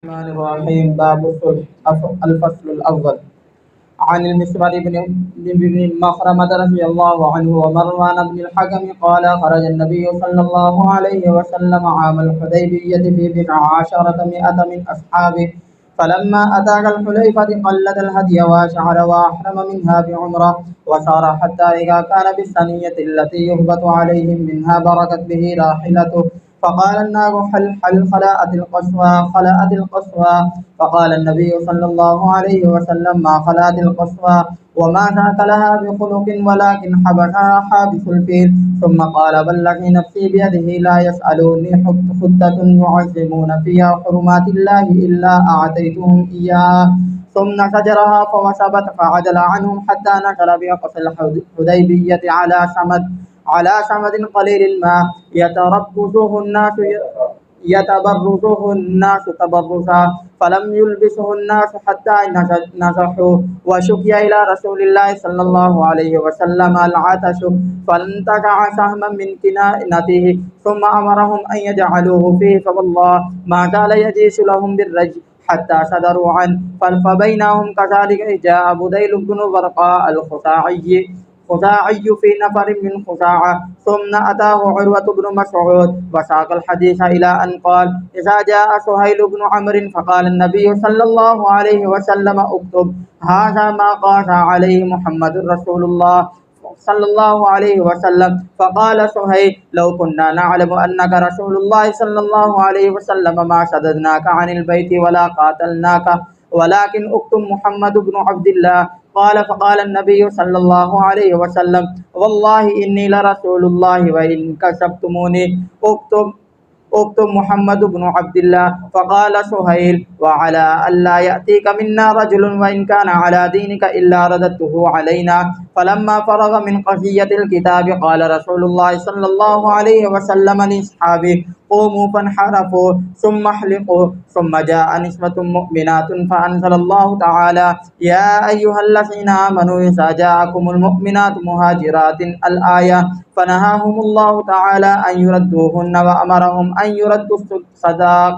الرحمن الرحيم. باب الصلح. الفصل الأول. عن المسور بن مخرمة رضي الله عنه ومروان بن الحكم قال خرج النبي صلى الله عليه وسلم عام الحديبية في 19 من أصحابه، فلما أتى الحليفة قلد الهدي وشعر وأحرم منها بعمرة وسار حتى إذا كان بالثنية التي يهبط عليهم منها بركت به راحلته، فقال الناس هل خلأت القصوى. فقال النبي صلى الله عليه وسلم ما خلأت القصوى وما ذاك لها بخلق ولكن حبسها حابس الفيل. ثم قال والذي نفسي بيده لا يسألوني خطة يعظمون فيها حرمات الله إلا أعطيتهم إياها. ثم شجرها فوسبت فعدل عنهم حتى نزل بأقصى الحديبية على سمد قليل الماء يتبرزه الناس تبرزا، فلم يلبسه الناس حتى نزحوا. وشكي إلى رسول الله صلى الله عليه وسلم العطش فانتزع سهما من كنانته ثم أمرهم أن يجعلوه فيه، فوالله ما زال يجيش لهم بالرجل حتى صدروا عنه. فبينهم كذلك جاء بديل بن ورقاء خزاعي في نفر من خزاعة، ثم أتاه عروة بن مسعود وساق الحديث إلى أن قال إذا جاء سهيل بن عمرو فقال النبي صلى الله عليه وسلم اكتب هذا ما قاس عليه محمد رسول الله صلى الله عليه وسلم. فقال سهيل لو كنا نعلم أنك رسول الله صلى الله عليه وسلم ما صددناك عن البيت ولا قاتلناك، ولكن اكتب محمد بن عبد الله. فقال النبي صلى الله عليه وسلم والله إني لرسول الله وإن كسبتموني اكتب محمد بن عبد الله. فقال سهيل وعلى ألا يأتيك منا رجل وإن كان على دينك إلا رددته علينا. فلما فرغ من قضية الكتاب قال رسول الله صلى الله عليه وسلم لأصحابه قوموا فانحرفوا ثم احلقوا. ثم جاء نسوة مؤمنات فأنزل الله تعالى يا أيها الذين آمنوا إذا جاءكم المؤمنات مهاجرات الآية، فنهاهم الله تعالى أن يردوهن وأمرهم أن يردوا الصداق.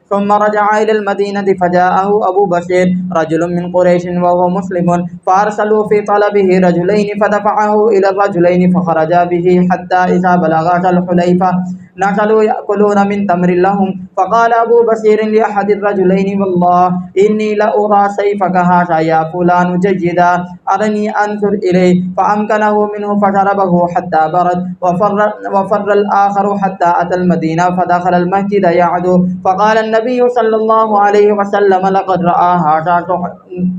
ثم رجع إلى المدينة فجاءه أبو بشير رجل من قريش وهو مسلم، فأرسلوا في طلبه رجلين فدفعه إلى الرجلين فخرجا به حتى إذا بلغا الحليفة نزلوا يأكلون من تمر لهم. فقال أبو بشير لأحد الرجلين والله إني لأرى سيفك هذا يا فلان جيدا، أرني أنظر إليه. فأمكنه منه فشربه حتى برد، وفر الآخر حتى أتى المدينة فدخل المسجد يعدو. فقال النبي صلى الله عليه وسلم لقد رأى هذا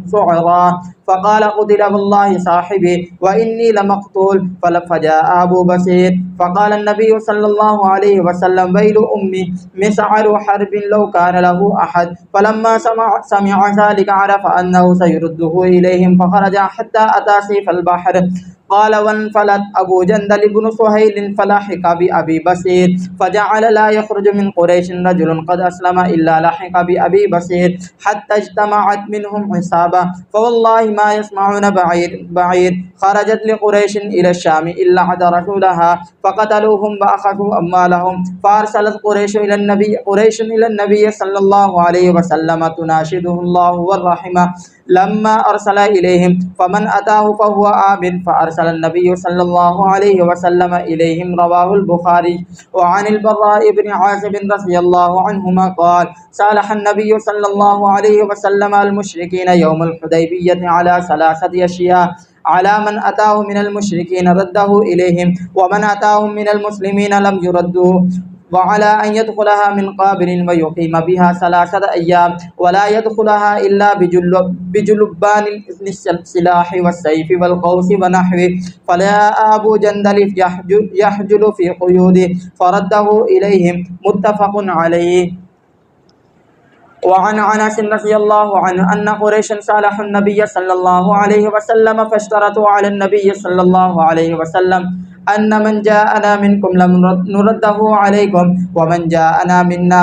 سعرا، فقال قتل والله صاحبي وإني لمقتول. فجاء أبو بشير فقال النبي صلى الله عليه وسلم ويل أمي مسعر حرب لو كان له أحد. فلما سمع ذلك عرف أنه سيرده إليهم فخرج حتى أتى سيف البحر. قال وانفلت أبو جندل بن سهيل فلحق بأبي بشير، فجعل لا يخرج من قريش رجل قد أسلم إلا لحق بأبي بشير حتى اجتمعت منهم عصابة، فوالله ما يسمعون بعير خرجت لقريش إلى الشام إلا عد رسولها فقتلوهم وأخذوا أموالهم. فأرسلت قريش إلى النبي صلى الله عليه وسلم تناشده الله والرحمة لما أرسل إليهم، فمن أتاه فهو آمن. فأرسل النبي صلى الله عليه وسلم إليهم. رواه البخاري. وعن البراء بن عازب رضي الله عنهما قال صالح النبي صلى الله عليه وسلم المشركين يوم الحديبية على 3 أشياء: على من أتاه من المشركين رده إليهم، ومن أتاهم من المسلمين لم يردوه، وعلى أن يدخلها من قابل ويقيم بها 3 أيام ولا يدخلها إلا بجلبان السلاح والسيف والقوس ونحوه. فجاء أبو جندل يحجل في قيوده فرده إليهم. متفق عليه. وعن أنس رضي الله عنه أن قريشا صالحوا النبي صلى الله عليه وسلم فاشترطوا على النبي صلى الله عليه وسلم أن من جاءنا منكم لم نرده عليكم، ومن جاءنا منا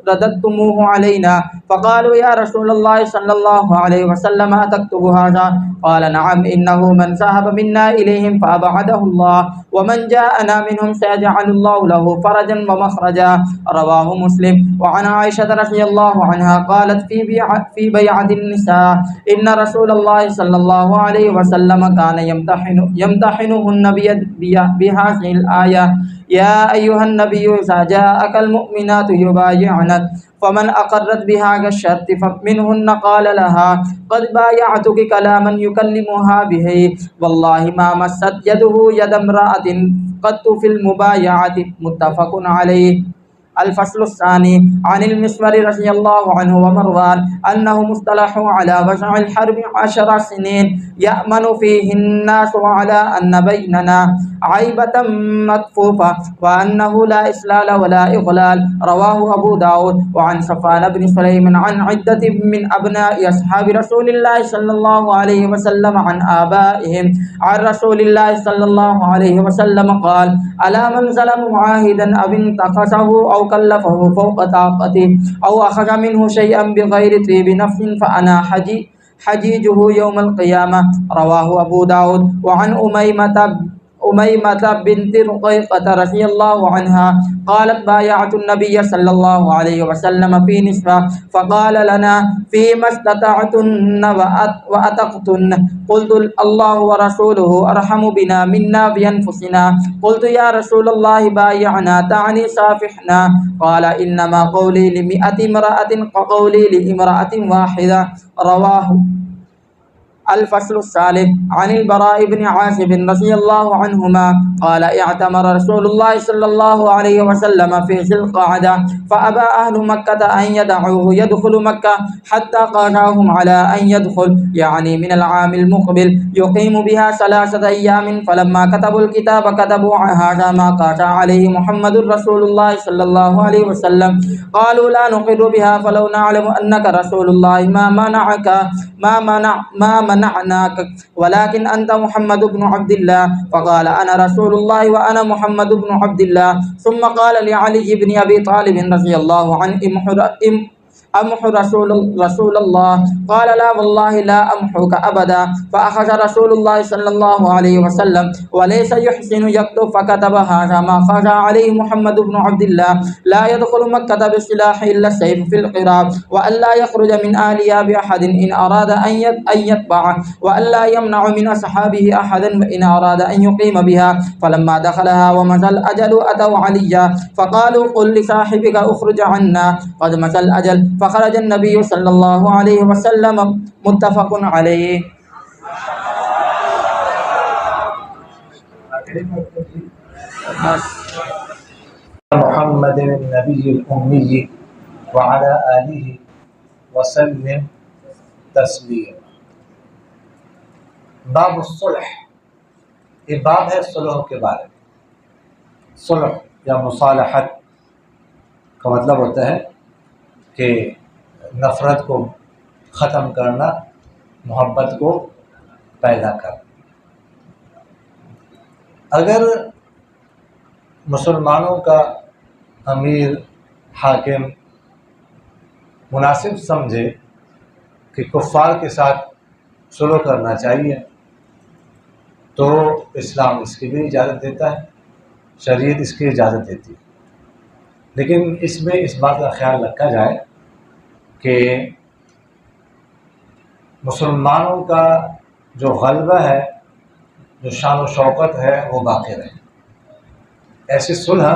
رددتموه علينا. فقالوا يا رسول الله صلى الله عليه وسلم أتكتب هذا؟ قال نعم إنه من ذهب منا إليهم فأبعده الله ومن جاءنا منهم سيجعل الله له فرجا ومخرجا. رواه مسلم. وعن عائشة رضي الله عنها قالت في بيعة النساء إن رسول الله صلى الله عليه وسلم كان يمتحنهن بهذه الآية يا أيها النبي إذا جاءك المؤمنات يبايعنك فمن أقرت بهذا الشرط فمنهن قال لها قد بايعتك كلاما يكلمها به والله ما مست يده يد امرأة قط في المبايعة. متفق عليه. الفصل الثاني. عن المسور رضي الله عنه ومروان أنهم اصطلحوا على وضع الحرب 10 سنين يأمن فيه الناس على أن بيننا عيبة مكفوفة وأنه لا إسلال ولا إغلال. رواه أبو داود. وعن صفوان بن سليم عن عدة من أبناء أصحاب رسول الله صلى الله عليه وسلم عن آبائهم عن رسول الله صلى الله عليه وسلم قال ألا من ظلم معاهدا أو انتقصه أو كلفه فوق طاقته أو أخذ منه شيئا بغير طيب نفس فأنا حجيجه يوم القيامة. رواه أبو داود. وعن أميمة بنت رقيقة رضي الله عنها قالت بايعت النبي صلى الله عليه وسلم في نسوة فقال لنا فيما استطعتن وأتقتن قلت الله ورسوله أرحم بنا منا بأنفسنا. قلت يا رسول الله بايعنا تعني صافحنا. قال إنما قولي ل100 امرأة كقولي لامرأة واحدة. رواه. الفصل الثالث. عن البراء بن عازب رضي الله عنهما قال اعتمر رسول الله صلى الله عليه وسلم في ذي القعدة فأبى أهل مكة أن يدعوه يدخل مكة حتى قاطعهم على أن يدخل يعني من العام المقبل يقيم بها 3 أيام. فلما كتبوا الكتاب كتبوا هذا ما قاطع عليه محمد رسول الله صلى الله عليه وسلم. قالوا لا نقر بها فلو نعلم أنك رسول الله ما منعناك ولكن أنت محمد بن عبد الله. فقال أنا رسول الله وأنا محمد بن عبد الله. ثم قال لعلي بن أبي طالب رضي الله عنه أمح رسول الله. قال لا والله لا أمحك أبدا. فأخذ رسول الله صلى الله عليه وسلم وليس يحسن يكتب فكتب هذا ما خرج عليه محمد بن عبد الله لا يدخل مكة بالسلاح إلا السيف في القراب وأن لا يخرج من آلها بأحد إن أراد أن يتبعه وأن لا يمنع من أصحابه أحدا وإن أراد أن يقيم بها. فلما دخلها ومضى الأجل أتوا عليا فقالوا قل لصاحبك أخرج عنا قد مضى الأجل. فخرج النبي صلى الله عليه وسلم. متفق عليه. محمد النبي الأمي وعلى آله وسلم تسلیم. باب الصلح. یہ باب ہے صلح کے بارے میں. صلح یا مصالحت کا مطلب ہوتا ہے کہ نفرت کو ختم کرنا، محبت کو پیدا کرنا. اگر مسلمانوں کا امیر حاکم مناسب سمجھے کہ کفار کے ساتھ صلح کرنا چاہیے تو اسلام اس کی بھی اجازت دیتا ہے، شریعت اس کی اجازت دیتی ہے. لیکن اس میں اس بات کا خیال رکھا جائے کہ مسلمانوں کا جو غلبہ ہے، جو شان و شوکت ہے، وہ باقی رہے. ایسی صلح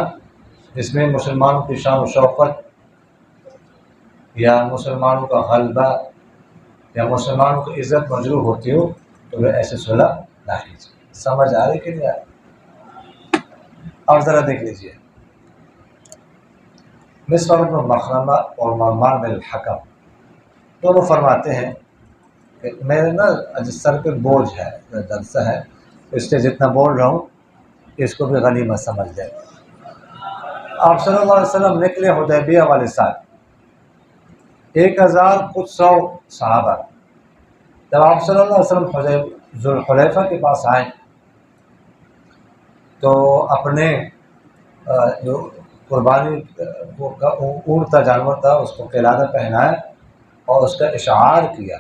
جس میں مسلمانوں کی شان و شوکت یا مسلمانوں کا غلبہ یا مسلمانوں کی عزت مجروح ہوتی ہو تو وہ ایسی صلح نہ کیجیے. سمجھ آ رہی کہ نہیں آ رہی؟ اور ذرا دیکھ لیجیے، مسور بن مخرمہ اور مروان بن الحکم دونوں فرماتے ہیں کہ میرے نا جس سر پہ بوجھ ہے، جلسہ ہے، اس لیے جتنا بول رہا ہوں اس کو بھی غنیمت سمجھ لیں. آپ صلی اللہ علیہ وسلم نکلے حدیبیہ والے سال 1000 کچھ 100 صحابہ. جب آپ صلی اللہ علیہ وسلم ذوالحلیفہ کے پاس آئے تو اپنے جو قربانی کا اونٹ تھا، جانور تھا، اس کو قلادہ پہنایا اور اس کا اشعار کیا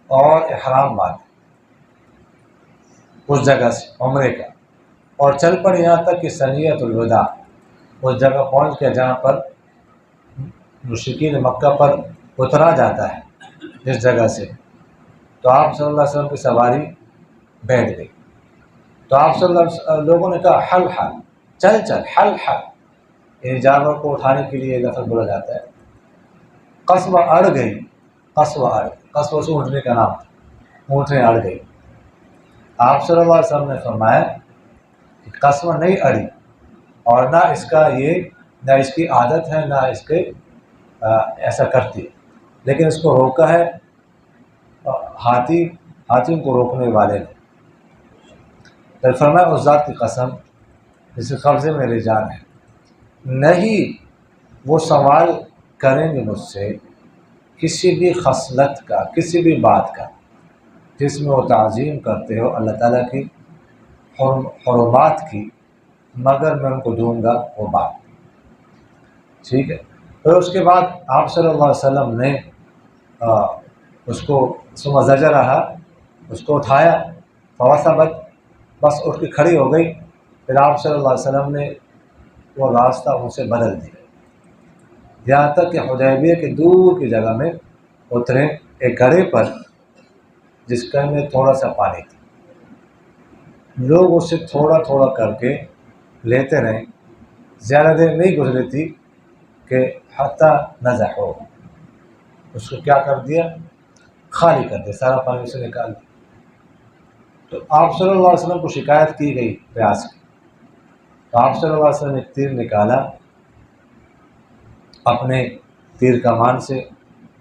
اور احرام باندھا اس جگہ سے عمرے کا، اور چل پڑے یہاں تک کہ ثنیۃ الوداع، اس جگہ پہنچ کے جہاں پر مشرکین مکہ پر اترا جاتا ہے جس جگہ سے، تو آپ صلی اللہ علیہ وسلم کی سواری بیٹھ گئی. تو آپ صلی اللہ علیہ وسلم لوگوں نے کہا حل حل، چل چل، حل حل، یعنی جانور کو اٹھانے کے لیے لفظ بولا جاتا ہے. قصوہ اڑ گئی، قصوہ اڑ، قصوہ سے اونٹنے کا نام تھا، اونٹیں اڑ گئی. آپ صلی اللہ علیہ وسلم نے فرمایا کہ قصوہ نہیں اڑی، اور نہ اس کا یہ، نہ اس کی عادت ہے، نہ اس کے ایسا کرتی ہے، لیکن اس کو روکا ہے ہاتھیوں کو روکنے والے نے. پھر فرمایا اس ذات کی قسم جس کے قبضے میں میری جان ہے، نہیں وہ سوال کریں گے مجھ سے کسی بھی خصلت کا، کسی بھی بات کا جس میں وہ تعظیم کرتے ہو اللہ تعالیٰ کی حرمات کی، مگر میں ان کو دوں گا وہ بات. ٹھیک ہے. پھر اس کے بعد آپ صلی اللہ علیہ وسلم نے اس کو ثم زجرہا، اس کو اٹھایا، فوثبت، بس اٹھ کے کھڑی ہو گئی. پھر آپ صلی اللہ علیہ وسلم نے وہ راستہ ان سے بدل دیا، یہاں تک کہ حدیبیہ کے دور کی جگہ میں اترے ایک گڑھے پر جس کا میں تھوڑا سا پانی تھا. لوگ اس سے تھوڑا تھوڑا کر کے لیتے رہے، زیادہ دیر نہیں گزری تھی کہ حتیٰ نزح ہو، اس کو کیا کر دیا، خالی کر دیا، سارا پانی اسے نکال دیا. تو آپ صلی اللہ علیہ وسلم کو شکایت کی گئی پیاس کی، تو آپ صلی اللہ علیہ وسلم نے ایک تیر نکالا اپنے تیر کمان سے،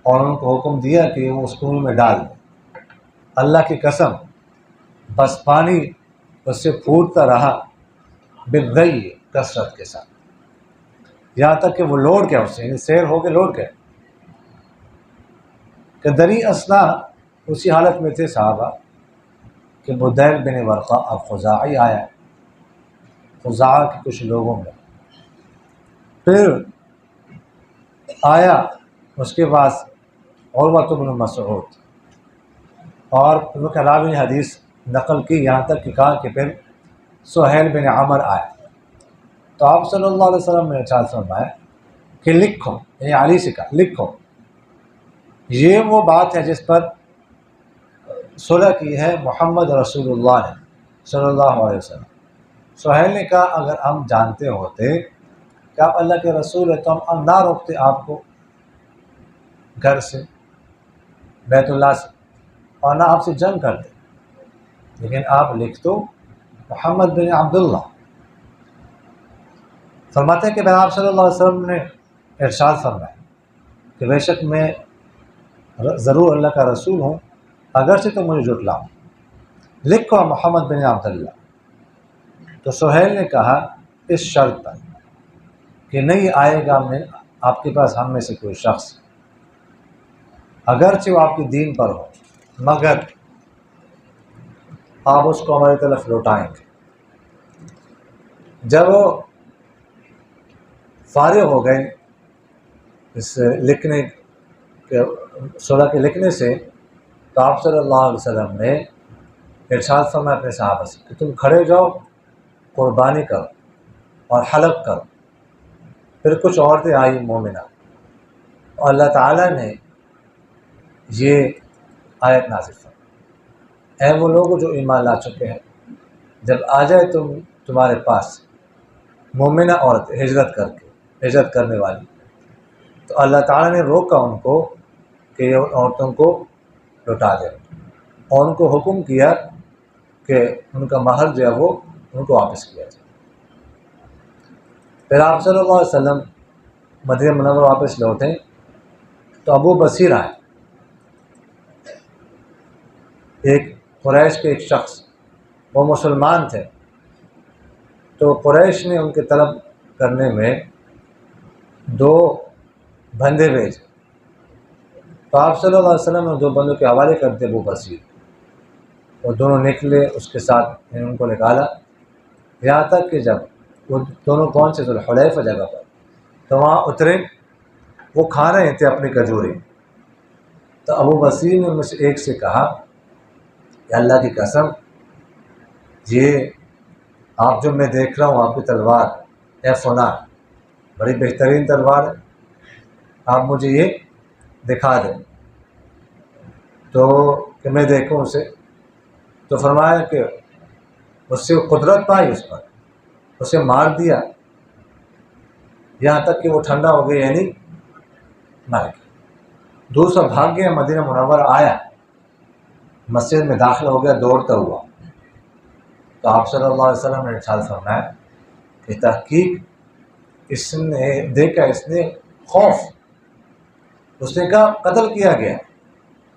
اور ان کو حکم دیا کہ وہ اس کنویں میں ڈال دیں. اللہ کی قسم بس پانی اس سے پھوٹتا رہا بالغی، کثرت کے ساتھ، یہاں تک کہ وہ لوٹ گیا، اس سے یعنی سیر ہو کے لوٹ گئے. کہ دری اسنا اسی حالت میں تھے صحابہ کہ بدیل بن ورقہ اب خزاعی آیا، خزاعہ کے کچھ لوگوں میں. پھر آیا اس کے بعد عروہ بن مسعود، اور راوی نے حدیث نقل کی یہاں تک کہ کہا کہ پھر سہیل بن عمر آیا. تو آپ صلی اللہ علیہ وسلم نے ارشاد فرمایا کہ لکھو، یعنی علی سے کہا لکھو، یہ وہ بات ہے جس پر صلح کی ہے محمد رسول اللہ نے صلی اللہ علیہ وسلم. سہیل نے کہا اگر ہم جانتے ہوتے کہ آپ اللہ کے رسول ہیں تو ہم نہ روکتے آپ کو گھر سے، بیت اللہ سے، اور نہ آپ سے جنگ کرتے، لیکن آپ لکھ دو محمد بن عبداللہ. فرماتے ہیں کہ پھر آپ صلی اللہ علیہ وسلم نے ارشاد فرمایا کہ بے شک میں ضرور اللہ کا رسول ہوں، اگرچہ تو مجھے جھٹلاؤ، لکھو محمد بن عبداللہ. تو سہیل نے کہا اس شرط پر کہ نہیں آئے گا میں آپ کے پاس ہم میں سے کوئی شخص اگرچہ وہ آپ کے دین پر ہو، مگر آپ اس کو ہماری طرف لوٹائیں گے. جب وہ فارغ ہو گئے اس لکھنے کے، صلح کے لکھنے سے، تو آپ صلی اللہ علیہ وسلم نے ارشاد فرمایا اپنے صحابہ سے کہ تم کھڑے جاؤ، قربانی کرو اور حلق کرو. پھر کچھ عورتیں آئی مومنہ، اور اللہ تعالیٰ نے یہ آیت نازل فرمائی، اے وہ لوگ جو ایمان لا چکے ہیں، جب آ جائے تمہارے پاس مومنہ عورت ہجرت کرنے والی، تو اللہ تعالیٰ نے روکا ان کو کہ یہ عورتوں کو لوٹا دیں، اور ان کو حکم کیا کہ ان کا مہر جو ہے وہ ان کو واپس کیا جائے. پھر آپ صلی اللہ علیہ وسلم مدینہ منورہ واپس لوٹے تو ابو بصیر آئے، ایک قریش کے ایک شخص، وہ مسلمان تھے. تو قریش نے ان کے طلب کرنے میں 2 بندے بھیجے، تو آپ صلی اللہ علیہ وسلم نے 2 بندوں کے حوالے کرتے ابو بصیر، وہ دونوں نکلے اس کے ساتھ، ان کو نکالا، یہاں تک کہ جب وہ دونوں پہنچے ذوالحلیفہ جگہ پر تو وہاں اترے. وہ کھا رہے تھے اپنی کھجوریں، تو ابو بصیر نے ان میں سے ایک سے کہا کہ اللہ کی قسم، یہ آپ جو میں دیکھ رہا ہوں آپ کی تلوار ہے فنا، بڑی بہترین تلوار ہے، آپ مجھے یہ دکھا دیں تو کہ میں دیکھوں اسے۔ تو فرمایا کہ اس سے قدرت پائی، اس پر اسے مار دیا یہاں تک کہ وہ ٹھنڈا ہو گیا، یعنی مر گیا۔ دوسرا بھاگ گیا، مدینہ منورہ آیا، مسجد میں داخل ہو گیا دوڑتا ہوا، تو آپ صلی اللہ علیہ وسلم نے ارشاد فرمایا کہ تحقیق اس نے دیکھا، اس نے خوف، اس نے کہا قتل کیا گیا،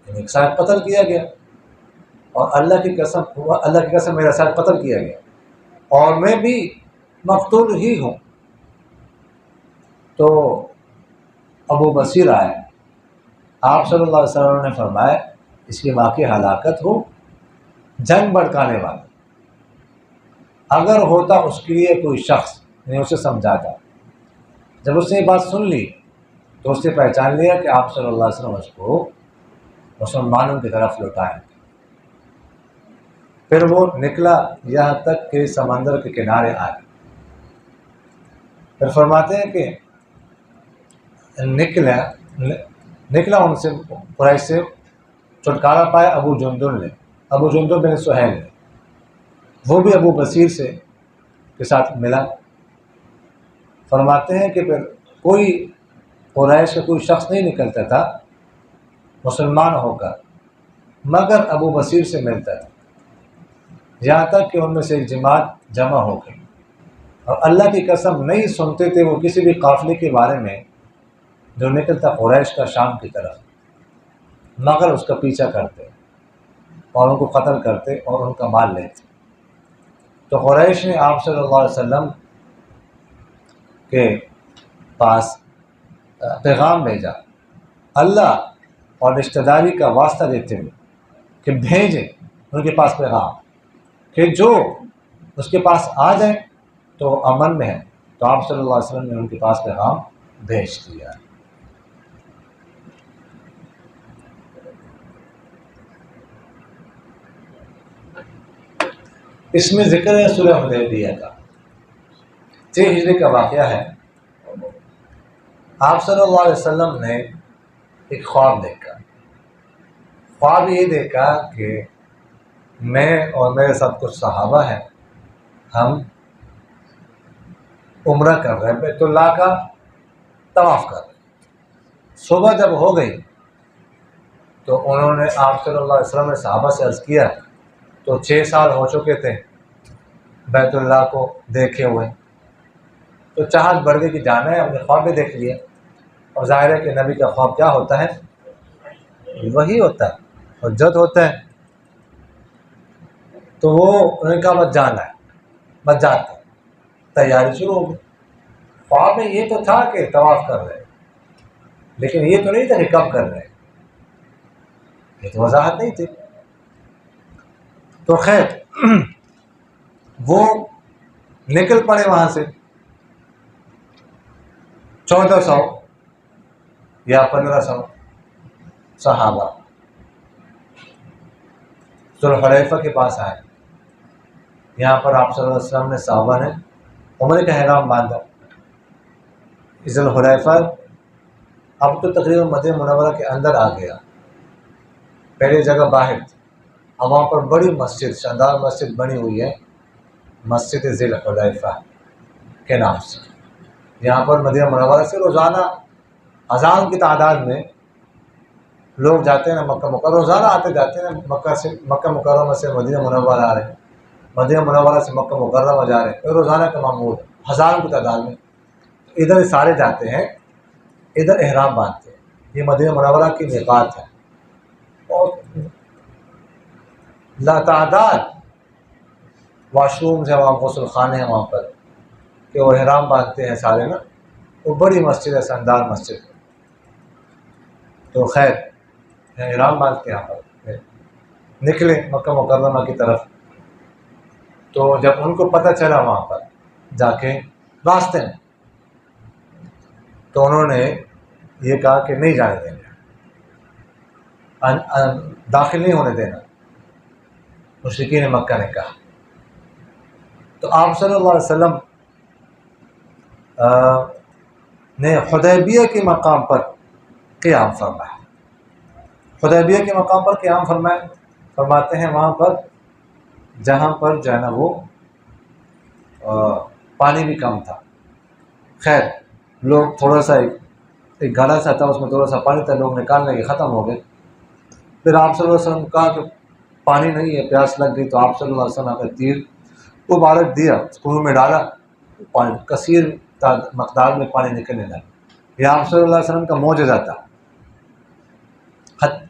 یعنی ایک صاحب قتل کیا گیا، اور اللہ کی قسم میرا صاحب قتل کیا گیا اور میں بھی مقتول ہی ہوں۔ تو ابو بصیر آئے، آپ صلی اللہ علیہ وسلم نے فرمایا اس کی واقعی ہلاکت ہو، جنگ بھڑکانے والا، اگر ہوتا اس کے لیے کوئی شخص نے اسے سمجھاتا، جب اس نے یہ بات سن لی تو اس نے پہچان لیا کہ آپ صلی اللہ علیہ وسلم اس کو مسلمانوں کی طرف لوٹائیں۔ پھر وہ نکلا یہاں تک کہ سمندر کے کنارے آئے۔ پھر فرماتے ہیں کہ نکلا ان سے، قریش سے چھٹکارا پایا ابو جندل نے، ابو جندل بن سہیل نے، وہ بھی ابو بصیر سے کے ساتھ ملا۔ فرماتے ہیں کہ پھر کوئی قریش کا کوئی شخص نہیں نکلتا تھا مسلمان ہو کر مگر ابو بصیر سے ملتا تھا، یہاں تک کہ ان میں سے ایک جماعت جمع ہو گئی، اور اللہ کی قسم نہیں سنتے تھے وہ کسی بھی قافلے کے بارے میں جو نکلتا قریش کا شام کی طرف، مگر اس کا پیچھا کرتے اور ان کو قتل کرتے اور ان کا مال لیتے۔ تو قریش نے آپ صلی اللہ علیہ وسلم کے پاس پیغام بھیجا، اللہ اور رشتہ داری کا واسطہ دیتے ہوئے کہ بھیجیں ان کے پاس پیغام کہ جو اس کے پاس آ جائیں تو امن میں ہے۔ تو آپ صلی اللہ علیہ وسلم نے ان کے پاس پیغام بھیج دیا۔ اس میں ذکر ہے صلح حدیبیہ کا، 6 ہجری کا واقعہ ہے۔ آپ صلی اللہ علیہ وسلم نے ایک خواب دیکھا، خواب یہ دیکھا کہ میں اور میرے ساتھ کچھ صحابہ ہیں، ہم عمرہ کر رہے ہیں، بیت اللہ کا طواف کر رہے ہیں۔ صبح جب ہو گئی تو انہوں نے آپ صلی اللہ علیہ وسلم نے صحابہ سے عرض کیا، تو 6 سال ہو چکے تھے بیت اللہ کو دیکھے ہوئے، تو چاہت بڑھ گئی کہ جانا ہے، ہم نے خواب بھی دیکھ لیا، اور ظاہر ہے کہ نبی کا خواب کیا ہوتا ہے، وہی ہوتا ہے اور جد ہوتا ہے۔ تو وہ انہوں نے کہا بس جانا ہے، بس جاتے ہیں۔ تیاری شروع ہو گئی۔ خواب میں یہ تو تھا کہ طواف کر رہے، لیکن یہ تو نہیں تھا کہ کب کر رہے، یہ تو وضاحت نہیں تھی۔ تو خیر وہ نکل پڑے وہاں سے، 1400 یا 1500 صحابہ ذوالحلیفہ کے پاس آئے۔ یہاں پر آپ صلی اللہ علیہ وسلم نے صحابہ نے عمرے کا احرام باندھا۔ ذوالحلیفہ اب تو تقریباً مدینہ منورہ کے اندر آ گیا، پہلے جگہ باہر تھی، اب وہاں پر بڑی مسجد، شاندار مسجد بنی ہوئی ہے، مسجد ذوالحلیفہ کے نام سے۔ یہاں پر مدینہ منورہ سے روزانہ ہزاروں کی تعداد میں لوگ جاتے ہیں مکہ مکرمہ، روزانہ آتے جاتے ہیں، مکہ مکرمہ سے مدینہ منورہ آ رہے ہیں، مدینہ منورہ سے مکہ مکرمہ جا رہے ہیں، روزانہ کا معمول ہے، ہزاروں کی تعداد میں ادھر سارے جاتے ہیں، ادھر احرام باندھتے ہیں۔ یہ مدینہ منورہ کی میقات ہے، اور لاتعداد واش رومز ہیں وہاں، غسل خانے ہیں وہاں پر کہ وہ احرام باندھتے ہیں سارے نا۔ وہ بڑی مسجد ہے، شاندار مسجد۔ تو خیر احرام باندھ کے یہاں پر نکلے مکہ مکرمہ کی طرف۔ تو جب ان کو پتہ چلا وہاں پر جا کے راستے میں، تو انہوں نے یہ کہا کہ نہیں جانے دیں گے، داخل نہیں ہونے دینا، مشرکین مکہ نے کہا۔ تو آپ صلی اللہ علیہ وسلم نے حدیبیہ کے مقام پر قیام فرمایا۔ حدیبیہ کے مقام پر قیام فرماتے ہیں وہاں پر جہاں پر جو ہے نا وہ پانی بھی کم تھا۔ خیر لوگ تھوڑا سا ایک گھڑا سا تھا، اس میں تھوڑا سا پانی تھا، لوگ نکالنے کے ختم ہو گئے۔ پھر آپ صلی اللہ علیہ وسلم نے کہا کہ پانی نہیں ہے، پیاس لگ گئی، تو آپ صلی اللہ علیہ وسلم نے تیر مبارک دیا، کنویں میں ڈالا، پانی کثیر مقدار میں پانی نکلنے لگا۔ یہ آپ صلی اللہ علیہ وسلم کا معجزہ تھا۔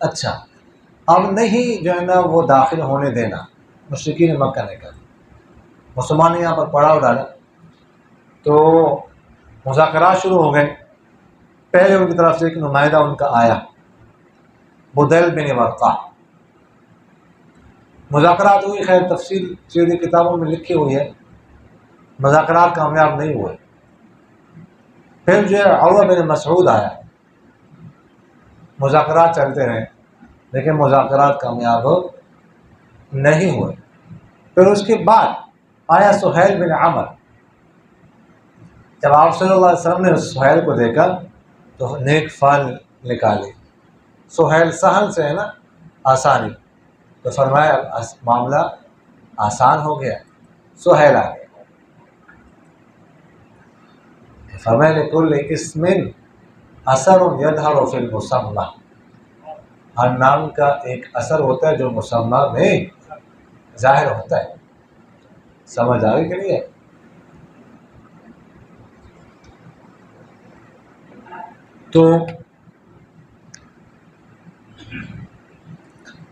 اچھا اب نہیں جو ہے نا وہ داخل ہونے دینا، مشرکین مکہ نے کہا۔ مسلمان نے یہاں پر پڑاؤ ڈالا تو مذاکرات شروع ہو گئے۔ پہلے ان کی طرف سے ایک نمائندہ ان کا آیا، بدیل بن ورقہ۔ مذاکرات ہوئی، خیر تفصیل سیری کتابوں میں لکھی ہوئی ہے، مذاکرات کامیاب نہیں ہوئے۔ پھر جو ہے عروہ بن مسعود آیا، مذاکرات چلتے رہے لیکن مذاکرات کامیاب نہیں ہوئے۔ پھر اس کے بعد آیا سہیل بن عمر۔ جب آپ صلی اللہ علیہ وسلم نے سہیل کو دیکھا تو نیک فال نکالی۔ سہیل سہل سے ہے نا آسانی، تو فرمایا معاملہ آسان ہو گیا، سہیل آ گیا۔ فرمایا لکل اسم اثر یظہر فی المسمى، ہر نام کا ایک اثر ہوتا ہے جو مسمى میں ظاہر ہوتا ہے۔ سمجھ آ گئی کہ نہیں ہے؟ تو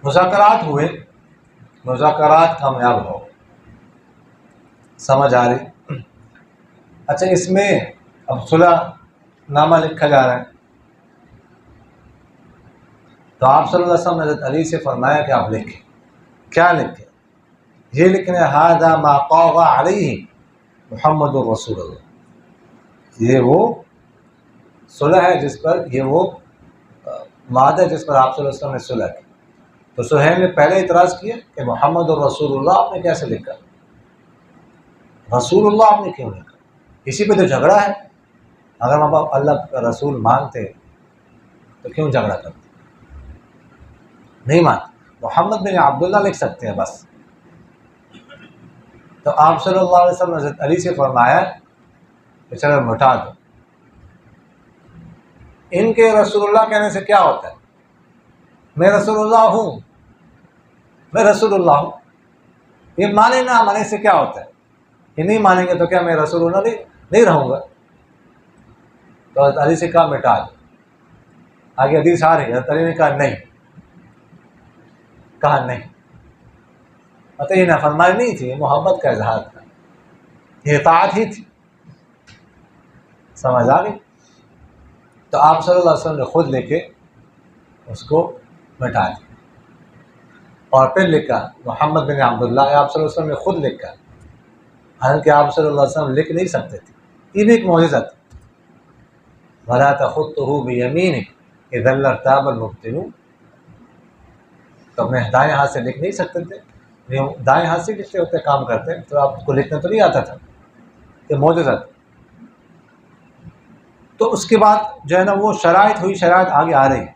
مذاکرات ہوئے، مذاکرات کامیاب ہو، سمجھ آ رہی؟ اچھا اس میں اب صلح نامہ لکھا جا رہا ہے، تو آپ صلی اللہ علیہ وسلم نے حضرت علی سے فرمایا کہ آپ لکھیں۔ کیا لکھیں؟ یہ لکھنے ھذا ما قاض علیہ محمد الرسول اللہ، یہ وہ صلح ہے جس پر، یہ وہ معاہدہ جس پر آپ صلی اللہ علیہ وسلم نے صلح کی۔ تو سہیل نے پہلے اعتراض کیا کہ محمد الرسول اللہ آپ نے کیسے لکھا، رسول اللہ آپ نے کیوں لکھا؟ اسی پہ تو جھگڑا ہے، اگر ہم اللہ کا رسول مانتے تو کیوں جھگڑا کرتے؟ نہیں مانتے، محمد بن عبداللہ لکھ سکتے ہیں بس۔ تو آپ صلی اللہ علیہ وسلم نے حضرت علی سے فرمایا کہ چلو مٹا دو، ان کے رسول اللہ کہنے سے کیا ہوتا ہے؟ میں رسول اللہ ہوں، میں رسول اللہ ہوں، یہ مانے نہ مانے سے کیا ہوتا ہے؟ یہ نہیں مانیں گے تو کیا میں رسول اللہ نہیں رہوں گا؟ تو حضرت علی سے کہا مٹا دو۔ آگے حدیث آ رہی ہے، حضرت علی نے کہا نہیں، یہ نافرمانی نہیں تھی، یہ محبت کا اظہار تھا، یہ اطاعت ہی تھی۔ سمجھ آ گئی؟ تو آپ صلی اللہ علیہ وسلم نے خود لے کے اس کو مٹا دیا، اور پھر لکھا محمد بن عبداللہ، آپ صلی اللہ علیہ وسلم نے خود لکھا، حالانکہ آپ صلی اللہ علیہ وسلم لکھ نہیں سکتے تھے، یہ بھی ایک معجزہ تھا۔ وَلَا تَخُطُّهُ بِيَمِينِكَ إِذًا لَارْتَابَ الْمُبْطِلُونَ، تو اپنے دائیں ہاتھ سے لکھ نہیں سکتے تھے، دائیں ہاتھ سے لکھتے ہوتے کام کرتے تو آپ کو لکھنا تو نہیں آتا تھا، یہ معجزہ تھا۔ تو اس کے بعد جو ہے نا وہ شرائط ہوئی، شرائط آگے آ رہی ہے،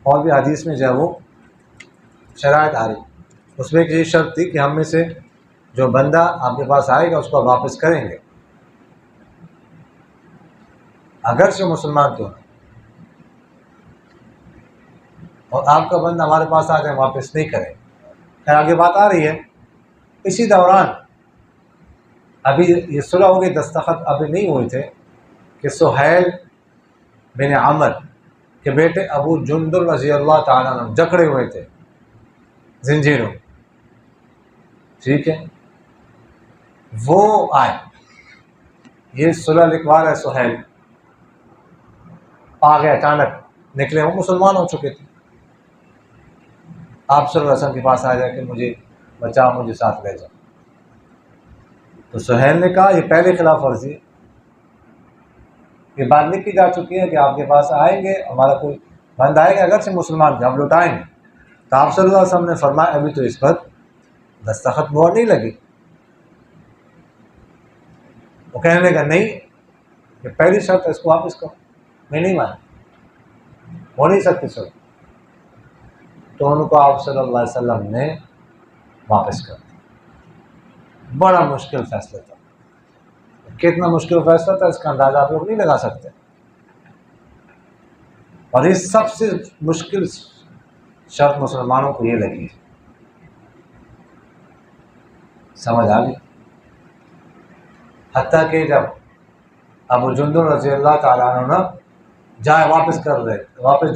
اور بھی حدیث میں جو ہے وہ شرائط آ رہی، اس میں ایک یہ شرط تھی کہ ہم میں سے جو بندہ آپ کے پاس آئے گا اس کو واپس کریں گے، اگرچہ مسلمان کیوں نہ، اور آپ کا بندہ ہمارے پاس آ جائے واپس نہیں کرے۔ خیر آگے بات آ رہی ہے، اسی دوران ابھی یہ صلح ہو گئی، دستخط ابھی نہیں ہوئے تھے کہ سہیل بن عمر کے بیٹے ابو جندل رضی اللہ تعالیٰ عنہ جکڑے ہوئے تھے زنجیروں، ٹھیک ہے، وہ آئے، یہ صلح لکھوا رہے سہیل، آ گئے اچانک نکلے، وہ مسلمان ہو چکے تھے، آپ صلی اللہ علیہ وسلم کے پاس آ جائے کہ مجھے بچاؤ، مجھے ساتھ لے جاؤ۔ تو سہیل نے کہا یہ پہلے خلاف ورزی ہے، یہ بات لکھی جا چکی ہے کہ آپ کے پاس آئیں گے، ہمارا کوئی بندہ آئے گا اگرچہ مسلمان تھے، ہم لوٹائیں گے. تو آپ صلی اللہ علیہ وسلم نے فرمایا ابھی تو اس پر دستخط مہر نہیں لگی. وہ کہنے لگا نہیں، یہ پہلی شرط ہے، اس کو واپس کرو. میں نہیں مانا، ہو نہیں سکتی سر. تو ان کو آپ صلی اللہ علیہ وسلم نے واپس کر دیا. بڑا مشکل فیصلہ تھا. کتنا مشکل فیصلہ تھا اس کا اندازہ آپ لوگ نہیں لگا سکتے. اور اس سب سے مشکل شرط مسلمانوں کو یہ لگی. سمجھ آ گئی؟ حتیٰ کہ جب ابو جندل رضی اللہ تعالیٰ عنہ واپس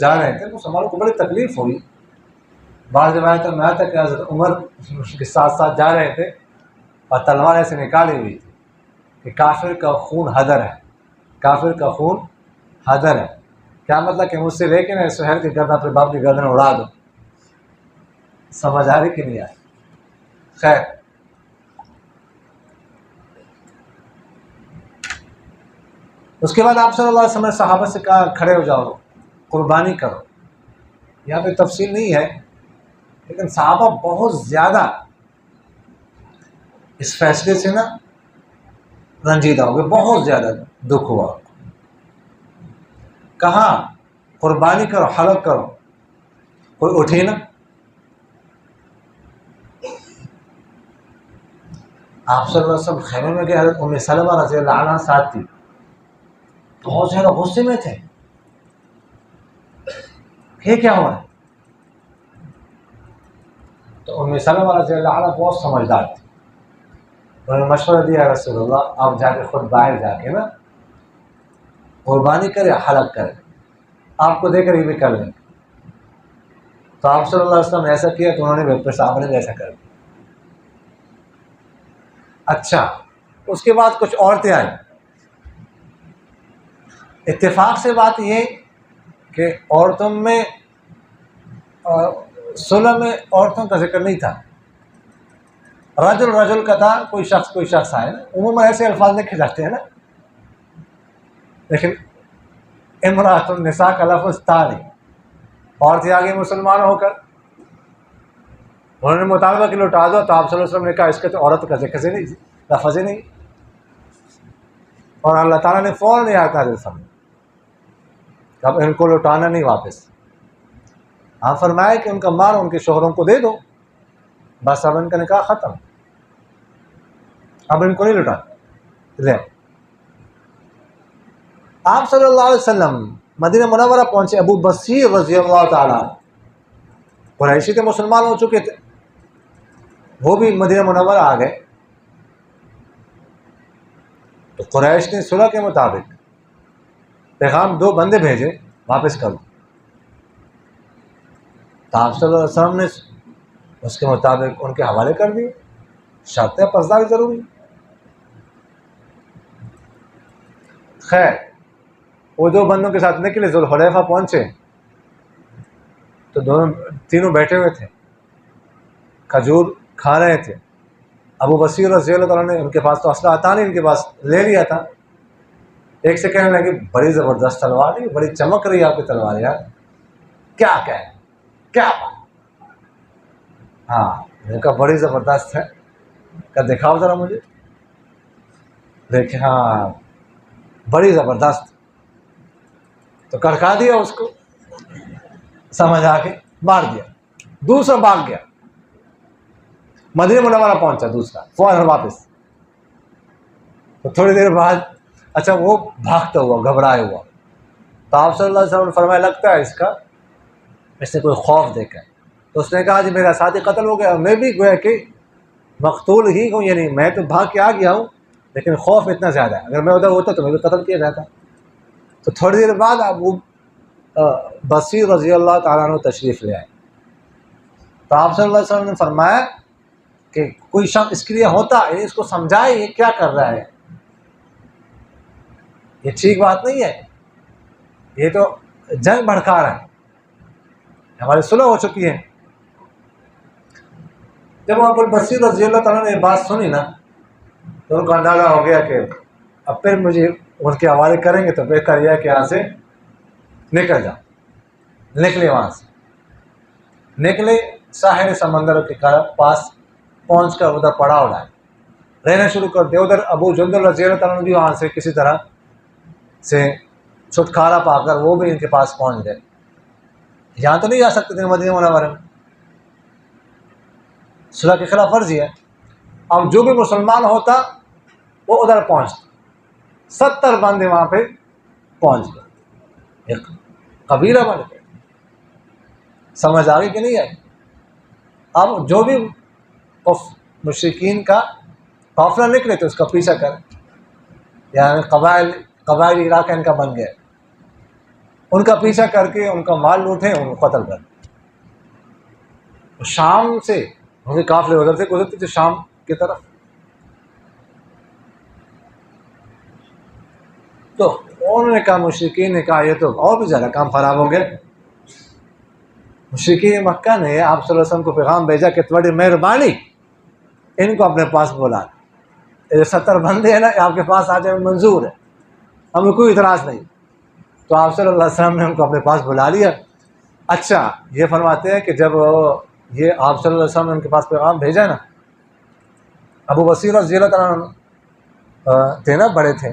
جا رہے تھے، مسلمانوں کو بڑی تکلیف ہوئی. بعض روایتوں میں آتا کہ حضرت عمر کے ساتھ ساتھ جا رہے تھے اور تلوار ایسے نکالی ہوئی تھی کہ کافر کا خون حدر ہے، کافر کا خون حدر ہے. کیا مطلب کہ مجھ سے لے کے نا سہیل کی گردن اپنے باپ کی گردن اڑا دو. سمجھ آ رہی کہ نہیں آئی؟ خیر، اس کے بعد آپ صلی اللہ علیہ وسلم نے صحابہ سے کہا کھڑے ہو جاؤ، قربانی کرو. یہاں پہ تفصیل نہیں ہے، لیکن صحابہ بہت زیادہ اس فیصلے سے نا رنجیدہ ہو گئے، بہت زیادہ دکھ ہوا. کہاں قربانی کرو، حلق کرو، کوئی اٹھی نا. آپ صلی اللہ علیہ وسلم خیمے میں گئے، حضرت ام سلمہ رضی اللہ عنہ ساتھ تھی، بہت زیادہ غصے میں تھے. یہ کیا ہوا ہے؟ تو ام سلمہ رضی اللہ عنہ بہت سمجھدار تھی. انہوں نے مشورہ دیا رسول اللہ آپ جا کے خود باہر جا کے نا قربانی کرے، حلق کرے، آپ کو دے کر یہ بھی کر لیں. تو آپ صلی اللہ علیہ وسلم نے ایسا کیا تو انہوں نے صحابہ نے بھی ایسا کر دیا. اچھا، اس کے بعد کچھ عورتیں آئیں. اتفاق سے بات یہ کہ عورتوں میں صلح میں عورتوں کا ذکر نہیں تھا. رجل کا تھا، کوئی شخص آئے نا. عموماً ایسے الفاظ لکھے جاتے ہیں نا، لیکن امرأۃ النساء کا لفظ تھا نہیں. عورتیں آگے مسلمان ہو کر انہوں نے مطالبہ کہ لوٹا دو. تو آپ صلی اللہ علیہ وسلم نے کہا اس کے تو عورت کا ذکر نہیں، لفظ ہی نہیں. اور اللہ تعالیٰ نے فوراً یہ آیت نازل فرمائی اب ان کو لوٹانا نہیں واپس. ہاں فرمایا کہ ان کا مال ان کے شوہروں کو دے دو، بس اب ان کا نکاح ختم، اب ان کو نہیں لوٹانا. لے آپ صلی اللہ علیہ وسلم مدینہ منورہ پہنچے. ابو بصیر رضی اللہ تعالیٰ قریشی تھے، مسلمان ہو چکے تھے، وہ بھی مدینہ منورہ آ گئے. تو قریش نے صلح کے مطابق پیغام 2 بندے بھیجے واپس کر دو. تو آپ صلی اللہ علیہ وسلم نے اس کے مطابق ان کے حوالے کر دیے. شرط ہے پسداری ضروری. خیر، وہ 2 بندوں کے ساتھ نکلے، ذوالحلیفہ پہنچے تو تینوں بیٹھے ہوئے تھے، کھجور کھا رہے تھے. ابو بصیر رضی اللہ تعالیٰ نے، ان کے پاس تو اسلحہ تھا نہیں، ان کے پاس لے لیا تھا. ایک سے کہنے لگے بڑی زبردست تلوار ہے، بڑی چمک رہی ہے آپ کی تلوار یار، کیا کہیں، کیا بات. ہاں میں نے کہا بڑی زبردست ہے. کہا دکھاؤ ذرا مجھے. دیکھیں ہاں بڑی زبردست. تو کڑکا دیا اس کو، سمجھ آ کے مار دیا. دوسرا بھاگ گیا، مدینہ منورہ پہنچا دوسرا فوراً واپس. تو تھوڑی دیر بعد اچھا وہ بھاگتا ہوا، گھبرائے ہوا. تو آپ صلی اللہ علیہ وسلم نے فرمایا لگتا ہے اس نے کوئی خوف دیکھا ہے. تو اس نے کہا جی میرا ساتھی قتل ہو گیا، میں بھی گویا کہ مقتول ہی ہوں، یعنی میں تو بھاگ کے آ گیا ہوں لیکن خوف اتنا زیادہ ہے، اگر میں ادھر ہوتا تو میں بھی قتل کیا جاتا. تو تھوڑی دیر بعد ابو بصیر رضی اللہ تعالیٰ عنہ تشریف لے آئے. تو آپ صلی اللہ علیہ وسلم نے فرمایا کہ کوئی شخص اس کے لیے ہوتا ہے، اس کو سمجھائے یہ کیا کر رہا ہے، یہ ٹھیک بات نہیں ہے، یہ تو جنگ بھڑکا رہا ہے، ہماری صلح ہو چکی ہے. جب ابو بصیر رضی اللہ تعالیٰ نے یہ بات سنی نا تو ان کو اندازہ ہو گیا کہ اب پھر مجھے ان کے حوالے کریں گے تو بہتر یہ ہے کہ یہاں سے نکل جاؤ. نکلے وہاں سے، نکلے ساحل سمندر کے پاس پہنچ کر ادھر پڑاؤ ڈالے، رہنا شروع کر دیا ادھر۔ ابو جندل رضی اللہ تعالیٰ عنہ بھی وہاں سے کسی طرح سے چھٹکارا پا کر وہ بھی ان کے پاس پہنچ گئے۔ یہاں تو نہیں جا سکتے تھے مدینہ منورہ میں، صلح کی خلاف ورزی ہے۔ اب جو بھی مسلمان ہوتا وہ ادھر پہنچتا، 70 بندے وہاں پہ پہنچ گئے، ایک قبیلہ بن گئے۔ سمجھ آ گئی کہ نہیں آئی؟ اب جو بھی مشرکین کا قافلہ نکلے تو اس کا پیچھا کر، یعنی قبائلی علاقہ ان کا بن گیا، ان کا پیچھا کر کے ان کا مال لوٹے، ان کو قتل کر۔ شام سے ان کے قافلے ادھر سے گزرتے تھے شام کی طرف، تو انہوں نے کہا، مشرکین نے کہا یہ تو اور بھی زیادہ کام خراب ہو گئے۔ مشرکین مکہ نے آپ صلی اللہ علیہ وسلم کو پیغام بھیجا کہ تمہاری مہربانی ان کو اپنے پاس بلا، یہ 70 بندے ہیں نا آپ کے پاس آ جائے منظور ہے، ہمیں کوئی اعتراض نہیں۔ تو آپ صلی اللہ علیہ وسلم نے ان کو اپنے پاس بلا لیا۔ اچھا یہ فرماتے ہیں کہ جب یہ آپ صلی اللہ علیہ وسلم نے ان کے پاس پیغام بھیجا نا، ابو بصیر رضی اللہ تعالیٰ عنہ تھے نا، بڑے تھے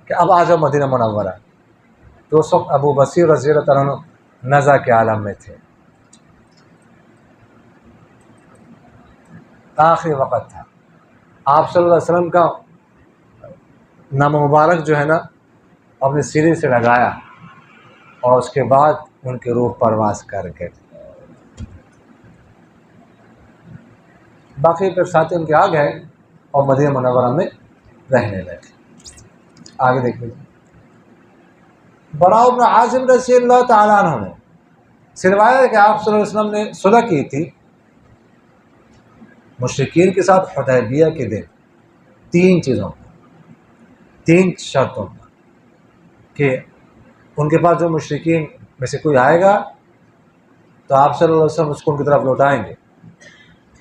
کہ اب آ جاؤ مدینہ منورہ، تو اس وقت ابو بصیر رضی اللہ تعالیٰ عنہ نزع کے عالم میں تھے، آخری وقت تھا۔ آپ صلی اللہ علیہ وسلم کا نام مبارک جو ہے نا اپنے سینے سے لگایا، اور اس کے بعد ان کی روح پرواز کر گئے۔ باقی پھر ساتھی ان کے آ گئے اور مدینہ منورہ میں رہنے لگے۔ آگے دیکھ لیجیے، براء بن عازب رضی اللہ تعالیٰ عنہ نے سے روایت ہے کہ آپ صلی اللہ علیہ وسلم نے صلح کی تھی مشرکین کے ساتھ حدیبیہ کے دن، 3 چیزوں پر، 3 شرطوں پر، کہ ان کے پاس جو مشرکین میں سے کوئی آئے گا تو آپ صلی اللہ علیہ وسلم اس کو ان کی طرف لوٹائیں گے،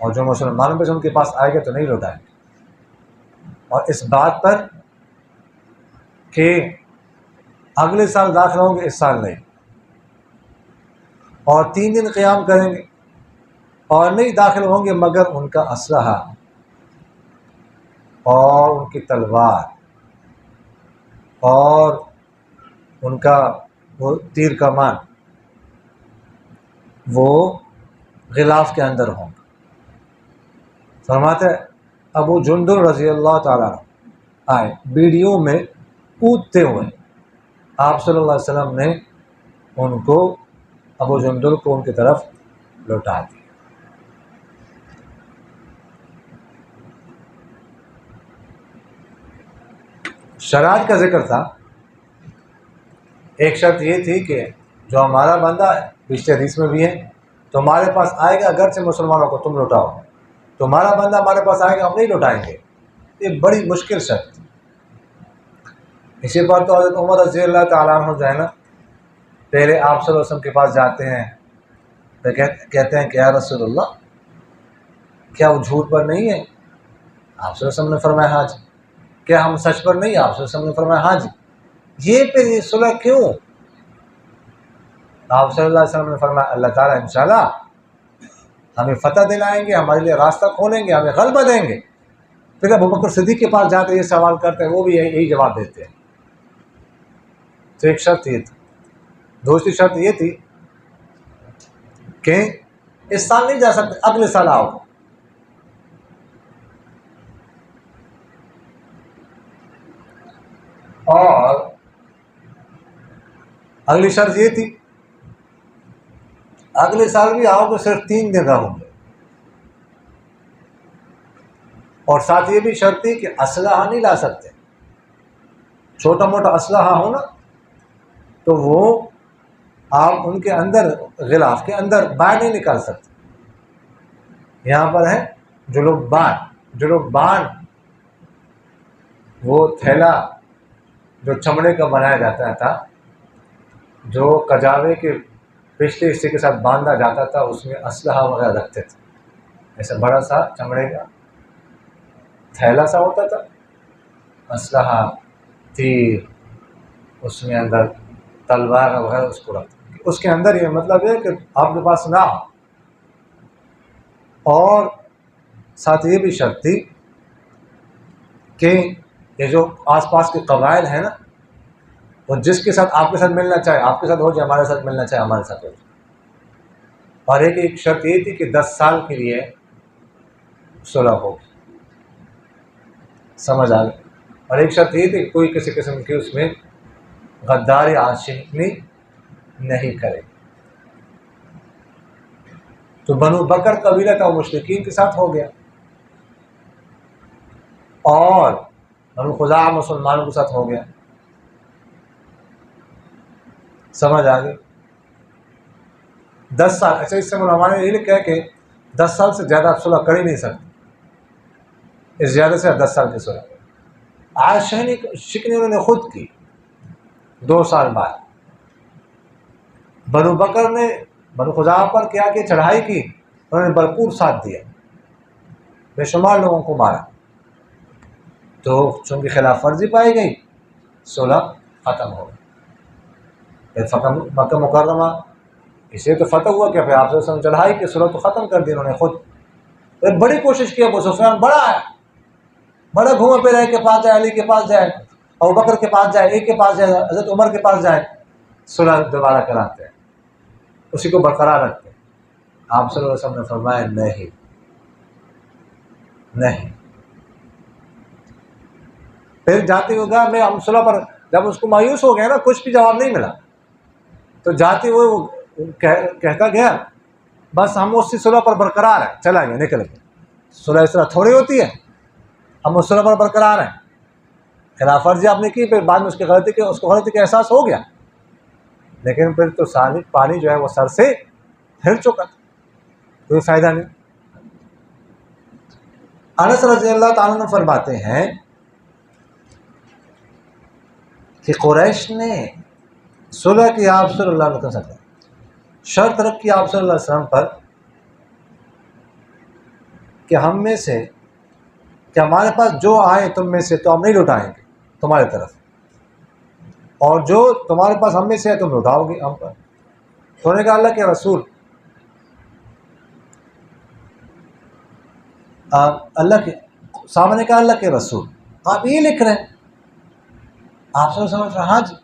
اور جو مسلمانوں میں سے ان کے پاس آئے گا تو نہیں لوٹائیں گے، اور اس بات پر کہ اگلے سال داخل ہوں گے، اس سال نہیں، اور 3 دن قیام کریں گے، اور نہیں داخل ہوں گے مگر ان کا اسلحہ اور ان کی تلوار اور ان کا وہ تیر کمان وہ غلاف کے اندر ہوں گے۔ فرماتے ہیں ابو جندل رضی اللہ تعالیٰ عنہ آئے بیڑیوں میں کودتے ہوئے، آپ صلی اللہ علیہ وسلم نے ان کو، ابو جندل کو ان کی طرف لوٹا دیا۔ شرائط کا ذکر تھا، ایک شرط یہ تھی کہ جو ہمارا بندہ ہے، پچھلے حدیث میں بھی ہے، تمہارے پاس آئے گا اگرچہ مسلمانوں کو تم لوٹاؤ، تمہارا بندہ ہمارے پاس آئے گا ہم نہیں لوٹائیں گے۔ یہ بڑی مشکل شرط تھی۔ اسی پر تو حضرت عمر رضی اللہ تعالیٰ عنہ جو ہے نا، پہلے آپ صلی اللہ علیہ وسلم کے پاس جاتے ہیں تو کہتے ہیں کہ یا رسول اللہ کیا وہ جھوٹ پر نہیں ہے؟ آپ صلی اللہ علیہ وسلم نے فرمایا ہاں جی۔ کیا ہم سچ پر نہیں؟ آپ صلی اللہ علیہ وسلم نے فرمایا ہاں جی۔ یہ پھر یہ صلح کیوں؟ آپ صلی اللہ علیہ وسلم نے فرمایا اللہ تعالیٰ انشاءاللہ ہمیں فتح دلائیں گے، ہمارے لیے راستہ کھولیں گے، ہمیں غلبہ دیں گے۔ پھر ابو بکر صدیق کے پاس جاتے یہ سوال کرتے ہیں، وہ بھی یہی جواب دیتے ہیں۔ تو ایک شرط یہ تھی۔ دوسری شرط یہ تھی کہ اس سال نہیں جا سکتے، اگلے سال آؤ۔ اور اگلی شرط یہ تھی اگلے سال بھی آؤ تو صرف 3 دن رہوں گے، اور ساتھ یہ بھی شرط تھی کہ اسلحہ نہیں لا سکتے، چھوٹا موٹا اسلحہ ہو نا تو وہ آپ ان کے اندر غلاف کے اندر باہر نہیں نکال سکتے۔ یہاں پر ہے جلوب بان، وہ تھیلا جو چمڑے کا بنایا جاتا تھا، جو کجاوے کے پچھلے حصے کے ساتھ باندھا جاتا تھا، اس میں اسلحہ وغیرہ رکھتے تھے، ایسا بڑا سا چمڑے کا تھیلا سا ہوتا تھا، اسلحہ، تیر، اس میں اندر تلوار وغیرہ اس کو رکھتے تھے۔ اس کے اندر یہ مطلب ہے کہ آپ کے پاس نہ ہو، اور ساتھ یہ بھی شرط تھی کہ یہ جو آس پاس کے قبائل ہیں نا، وہ جس کے ساتھ آپ کے ساتھ ملنا چاہے آپ کے ساتھ ہو جائے، ہمارے ساتھ ملنا چاہے ہمارے ساتھ ہو جائے. اور ایک شرط یہ تھی کہ 10 سال کے لیے صلح ہوگی. سمجھ آ گئی. اور ایک شرط یہ تھی کہ کوئی کسی قسم کی اس میں غداری عاشقی نہیں کرے. تو بنو بکر قبیلہ تھا، وہ مشرکین کے ساتھ ہو گیا، اور بنو خزاعہ مسلمانوں کے ساتھ ہو گیا. سمجھ آ گئی. 10 سال. اچھا، اس سے علماء نے یہ لکھا ہے کہ 10 سال سے زیادہ آپ صلح کر ہی نہیں سکتے. اس زیادہ سے 10 سال کی صلح. آج شکنی انہوں نے خود کی 2 سال بعد. بنو بکر نے بنو خزاعہ پر کیا کہ چڑھائی کی، انہوں نے بھرپور ساتھ دیا، بے شمار لوگوں کو مارا. تو چونکہ خلاف ورزی پائی گئی، صلح ختم ہو گئی. مکہ مکرمہ اسے تو فتح ہوا کہ پھر آپ سے چڑھائی کی، صلح تو ختم کر دی انہوں نے خود. ایک بڑی کوشش کی ابو سفیان، بڑا گھوما پھرا کے پاس جائے، علی کے پاس جائے، ابو بکر کے پاس جائے، ایک کے پاس جائے، حضرت عمر کے پاس جائے، صلح دوبارہ کراتے ہیں، اسی کو برقرار رکھتے ہیں. آپ صلی اللہ علیہ وسلم نے فرمایا نہیں. پھر جاتے ہوئے گا میں ہم صلح پر، جب اس کو مایوس ہو گیا نا، کچھ بھی جواب نہیں ملا، تو جاتے ہوئے وہ کہتا گیا بس ہم اسی صلح پر برقرار ہیں. چلا گیا، نکل گیا. صلح اس طرح تھوڑی ہوتی ہے، ہم اس صلح پر برقرار ہیں. خلاف ورزی آپ نے کی، پھر بعد میں اس کو غلطی کا احساس ہو گیا، لیکن پھر تو پانی جو ہے وہ سر سے پھر چکا، کوئی فائدہ نہیں. انس رضی اللہ تعالیٰ عنہ فرماتے ہیں کہ قریش نے صلح کی آپ صلی اللہ علیہ وسلم، شرط رکھی آپ صلی اللہ علیہ وسلم پر کہ ہم میں سے، کہ ہمارے پاس جو آئے تم میں سے تو ہم نہیں لوٹائیں گے تمہاری طرف، اور جو تمہارے پاس ہم میں سے ہے تم لوٹاؤ گے ہم پر. تو نے کہا اللہ کے رسول، اللہ کے سامنے کہا اللہ کے رسول آپ یہ لکھ رہے ہیں؟ آپ صلی اللہ علیہ وسلم، ہاں جی.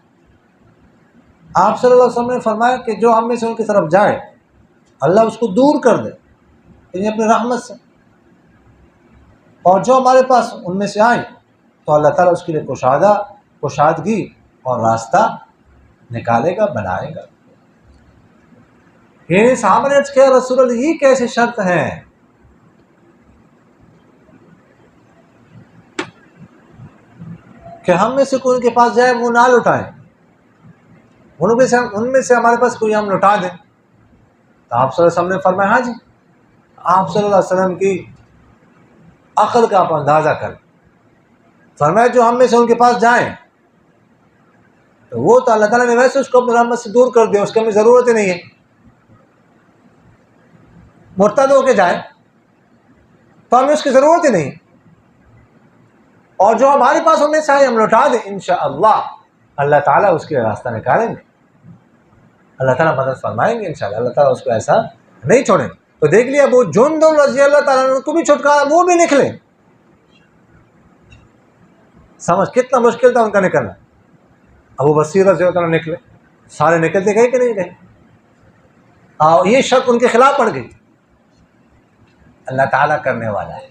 آپ صلی اللہ علیہ وسلم نے فرمایا کہ جو ہم میں سے ان کی طرف جائے اللہ اس کو دور کر دے یعنی اپنی رحمت سے، اور جو ہمارے پاس ان میں سے آئے تو اللہ تعالیٰ اس کے لیے کشادگی اور راستہ نکالے گا، بنائے گا. یہ صحابہ نے کہا رسول اللہ یہ کیسے شرط ہیں کہ ہم میں سے کوئی ان کے پاس جائے وہ نہ لوٹائیں، ان میں سے ہمارے پاس کوئی ہم لوٹا دیں. تو آپ صلی اللہ علیہ وسلم نے فرمایا ہاں جی. آپ صلی اللہ علیہ وسلم کی عقل کا آپ اندازہ کریں. فرمایا جو ہم میں سے ان کے پاس جائیں تو وہ تو اللہ تعالیٰ نے ویسے اس کو اپنی رحمت سے دور کر دیا، اس کی ہمیں ضرورت ہی نہیں ہے. مرتد ہو کے جائیں تو ہمیں اس کی ضرورت ہی نہیں، اور جو ہمارے پاس ان میں سے آئے ہم لوٹا دیں، انشاءاللہ اللہ تعالیٰ اس کے راستہ نکالیں گے، اللہ تعالیٰ مدد فرمائیں گے انشاءاللہ. اللہ تعالیٰ اس کو ایسا نہیں چھوڑیں گے. تو دیکھ لیا ابو جندل رضی اللہ تعالیٰ عنہ کو بھی چھٹکارا، وہ بھی نکلے. سمجھ کتنا مشکل تھا ان کا نکلنا. ابو بصیر رضی اللہ عنہ نکلے، سارے نکلتے گئے کہ نہیں گئے. یہ شرط ان کے خلاف پڑ گئی. اللہ تعالیٰ کرنے والا ہے.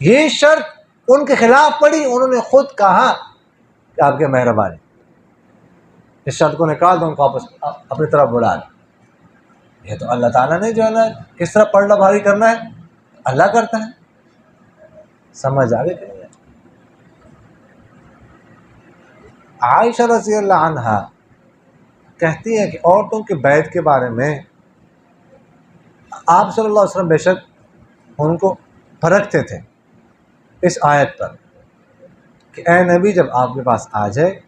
یہ شرط ان کے خلاف پڑی، انہوں نے خود کہا کہ آپ کے مہربانی اس شرط کو نکال دو، ان کو اپنی طرف بلا دیں. یہ تو اللہ تعالیٰ نے جو ہے نا کس طرح پڑھنا بھاری کرنا ہے اللہ کرتا ہے. سمجھ آگے کہ نہیں؟ عائشہ رضی اللہ عنہا کہتی ہے کہ عورتوں کے بیعت کے بارے میں آپ صلی اللہ علیہ وسلم بے شک ان کو پرکھتے تھے اس آیت پر کہ اے نبی جب آپ کے پاس آ جائے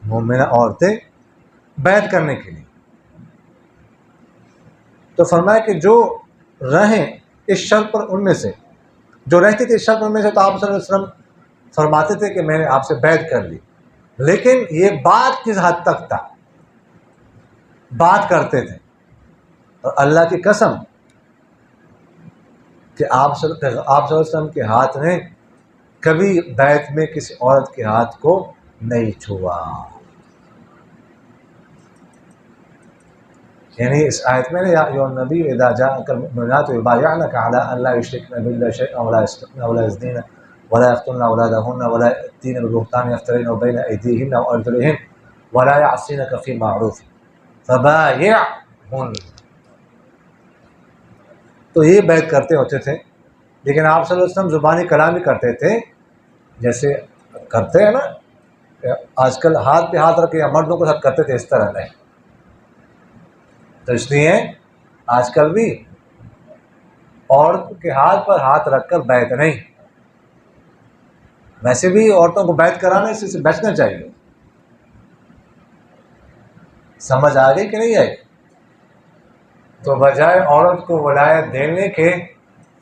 مومنہ عورتیں بیعت کرنے کے لیے تو فرمایا کہ جو رہیں اس شرط پر ان میں سے، جو رہتی تھی اس شرط پر ان میں سے، تو آپ صلی اللہ علیہ وسلم فرماتے تھے کہ میں نے آپ سے بیعت کر لی. لیکن یہ بات کس حد تک تھا بات کرتے تھے. اور اللہ کی قسم کہ آپ صلی اللہ علیہ وسلم کے ہاتھ نے کبھی بیت میں کسی عورت کے ہاتھ کو نہیں چھوا. یعنی اس آیت میں یا ایھا النبی اذا جاءک المؤمنات یبایعنک علی ان لا یشرکن باللہ شیئا ولا یسرقن ولا یزنین ولا یقتلن اولادهن ولا یأتین ببہتان یفترینہ بین ایدیہن وارجلہن ولا یعصینک فی معروف فبایعہن. تو یہ بیعت کرتے ہوتے تھے. لیکن آپ صلی اللہ علیہ وسلم زبانی کلام ہی کرتے تھے جیسے کرتے ہیں نا آج کل ہاتھ پہ ہاتھ رکھ کے مردوں کے ساتھ کرتے تھے, اس طرح نہیں. تو اس لیے آج کل بھی عورتوں کے ہاتھ پر ہاتھ رکھ کر بیعت نہیں. ویسے بھی عورتوں کو بیعت کرانے سے بچنا چاہیے. سمجھ آ گئی کہ نہیں آئی؟ تو بجائے عورت کو ولایت دینے کے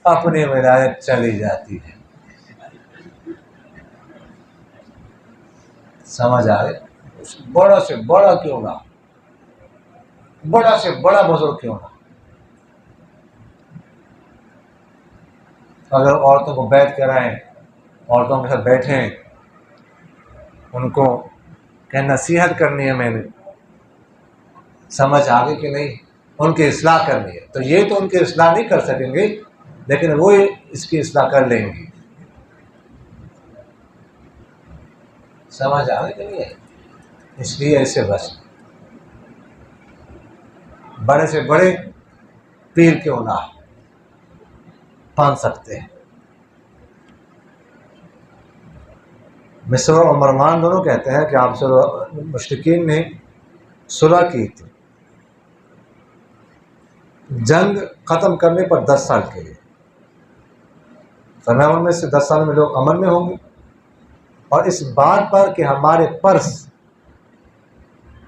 اپنی ولایت چلی جاتی ہے. سمجھ آ گئی؟ بڑا سے بڑا کیوں نہ, بڑا سے بڑا بزرگ کیوں نہ, اگر عورتوں کو بیعت کرائیں, عورتوں کے ساتھ بیٹھیں, ان کو کہ نصیحت کرنی ہے میں نے, سمجھ آگے کہ نہیں, ان کی اصلاح کرنی ہے. تو یہ تو ان کی اصلاح نہیں کر سکیں گے لیکن وہ اس کی اصلاح کر لیں گی. سمجھ آگے کہ نہیں ہے؟ اس لیے ایسے بس بڑے سے بڑے پیر کیوں نہ بن سکتے ہیں. مصر اور مرمان دونوں کہتے ہیں کہ آپ مشرکین نے صلح کی تھی جنگ ختم کرنے پر 10 سال کے لیے. فرمایا ان میں سے 10 سال میں لوگ امن میں ہوں گے اور اس بات پر کہ ہمارے پرس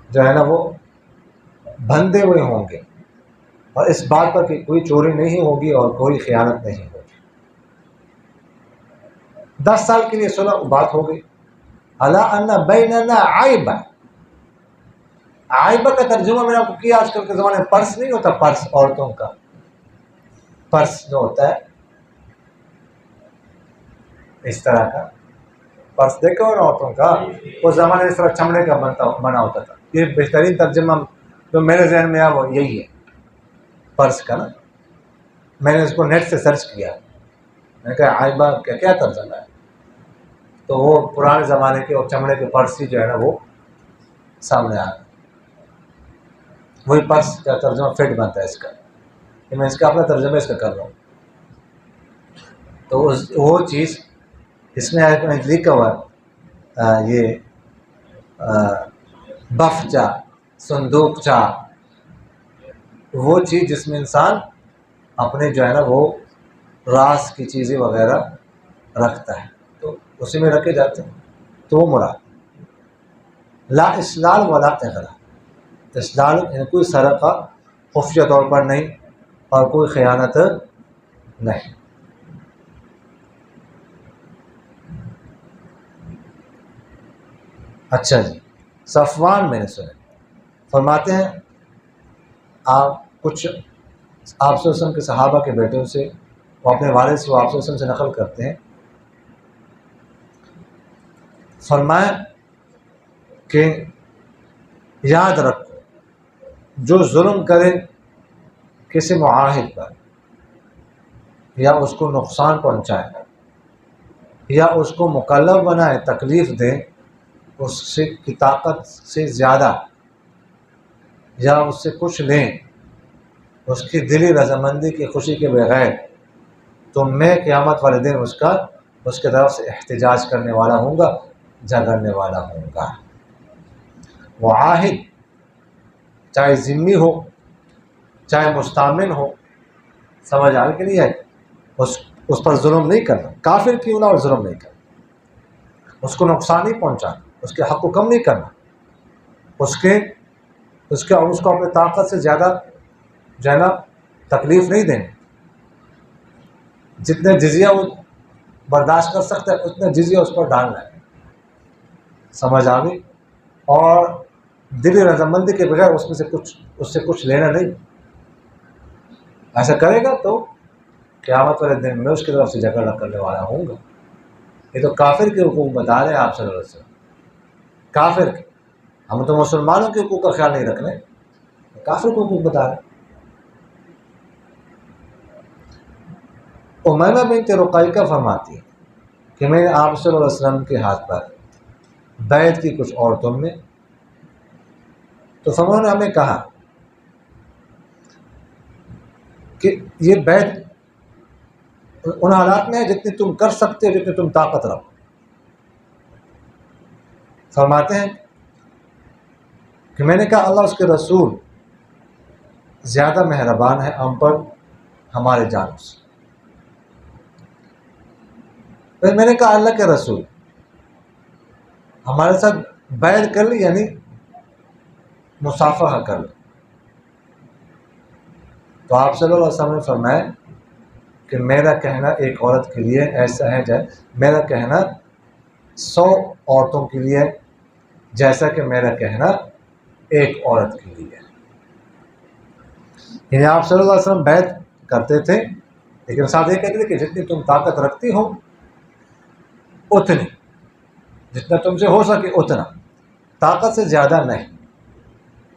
جو ہے نا وہ بندھے ہوئے ہوں گے, اور اس بات پر کہ کوئی چوری نہیں ہوگی اور کوئی خیانت نہیں ہوگی. 10 سال کے لیے صلح بات ہو گئی. الا ان بیننا عیبا, عیبا کا ترجمہ میں نے آپ کو کیا. آج کل کے زمانے میں پرس نہیں ہوتا, پرس عورتوں کا پرس جو ہوتا ہے اس طرح کا پرس دیکھو نا عورتوں کا, اس زمانے میں اس طرح چمڑے کا بنا ہوتا تھا. یہ بہترین ترجمہ جو میرے ذہن میں آیا وہ یہی ہے پرس کا نا. میں نے اس کو نیٹ سے سرچ کیا, میں نے کہا عائبہ کیا ترجمہ ہے, تو وہ پرانے زمانے کے اور چمڑے کے پرس ہی جو ہے نا وہ سامنے آ گئے. وہی پرس کا ترجمہ فٹ بنتا ہے اس کا, کہ میں اس کا اپنا ترجمہ اس کا کر رہا ہوں. تو وہ چیز اس میں لکھا ہوا یہ بفچا صندوق چا, وہ چیز جس میں انسان اپنے جو ہے نا وہ راز کی چیزیں وغیرہ رکھتا ہے, تو اسی میں رکھے جاتے ہیں. تو وہ مراد لا اسلال ولا اغرا. اسلال یعنی کوئی سرقہ خفیہ طور پر نہیں اور کوئی خیانت نہیں. اچھا جی, صفوان میں نے سنے فرماتے ہیں آپ کچھ آپ صلی اللہ علیہ وسلم کے صحابہ کے بیٹوں سے, وہ اپنے والد سے, وہ آپ صلی اللہ علیہ وسلم سے نقل کرتے ہیں, فرمایا کہ یاد رکھو جو ظلم کرے کسی معاہد پر یا اس کو نقصان پہنچائے یا اس کو مکلف بنائے, تکلیف دے, اس سے کی طاقت سے زیادہ یا اس سے کچھ لیں, اس کی دلی رضامندی کی خوشی کے بغیر, تو میں قیامت والے دن اس کے طرف سے احتجاج کرنے والا ہوں گا, جھگڑنے والا ہوں گا. معاہد چاہے ذمہ ہو چاہے مستامن ہو, سمجھ آ کے نہیں ہے, اس پر ظلم نہیں کرنا, کافر کیوں نہ اور ظلم نہیں کرنا, اس کو نقصان نہیں پہنچانا, اس کے حق کو کم نہیں کرنا, اس کو اپنے طاقت سے زیادہ جو ہے نا تکلیف نہیں دینی. جتنے جزیہ وہ برداشت کر سکتا ہے اتنے جزیہ اس پر ڈالنا ہے. سمجھ آ گئی؟ اور دلی رضامندی کے بغیر اس سے کچھ لینا نہیں. ایسا کرے گا تو قیامت والے دن میں اس کی طرف سے جھگڑا کرنے والا ہوں گا. یہ تو کافر کے حقوق بتا رہے ہیں آپ صلی اللہ علیہ وسلم. کافر کے. ہم تو مسلمانوں کے حقوق کا خیال نہیں رکھ رہے, کافر کے حقوق بتا رہے ہیں. امیمہ بنت رقیقہ فرماتی ہے کہ میں نے آپ صلی اللہ علیہ وسلم کے ہاتھ پر بیعت کی کچھ عورتوں میں, تو انہوں نے ہمیں کہا کہ یہ بیعت ان حالات میں ہے جتنی تم کر سکتے ہو, جتنی تم طاقت رکھو. فرماتے ہیں کہ میں نے کہا اللہ اس کے رسول زیادہ مہربان ہے ہم پر ہمارے جانوں سے. پھر میں نے کہا اللہ کے رسول ہمارے ساتھ بیعت کر لی, یعنی مصافحہ کر لی. تو آپ صلی اللہ علیہ وسلم نے فرمایا کہ میرا کہنا ایک عورت کے لیے ایسا ہے میرا کہنا 100 عورتوں کے لیے جیسا کہ میرا کہنا ایک عورت کے لیے. یعنی آپ صلی اللہ علیہ وسلم بیعت کرتے تھے, لیکن ساتھ یہ کہتے تھے کہ جتنی تم طاقت رکھتی ہو اتنی, جتنا تم سے ہو سکے اتنا, طاقت سے زیادہ نہیں.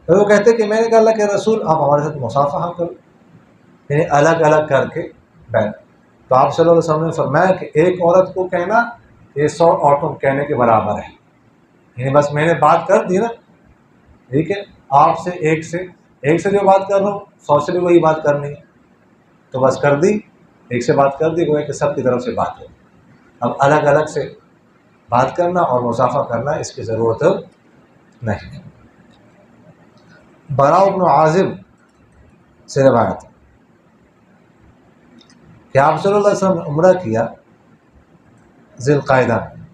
پھر وہ کہتے کہ میں نے کہا اللہ کے رسول آپ ہمارے ساتھ مصافحہ کرو, یعنی الگ الگ کر کے بیٹھ. تو آپ صلی اللہ علیہ وسلم نے فرمایا کہ ایک عورت کو کہنا یہ 100 عورتوں کو کہنے کے برابر ہے. یعنی بس میں نے بات کر دی نا, ٹھیک ہے, آپ سے ایک سے جو بات کر رہا ہوں 100 سے بھی وہی بات کرنی ہے, تو بس کر دی, ایک سے بات کر دی, وہ ہے کہ سب کی طرف سے بات ہو. اب الگ الگ سے بات کرنا اور مصافحہ کرنا اس کی ضرورت نہیں. براء بن عازب سے روایت کہ آپ صلی اللہ علیہ وسلم نے عمرہ کیا ذی القعدہ میں,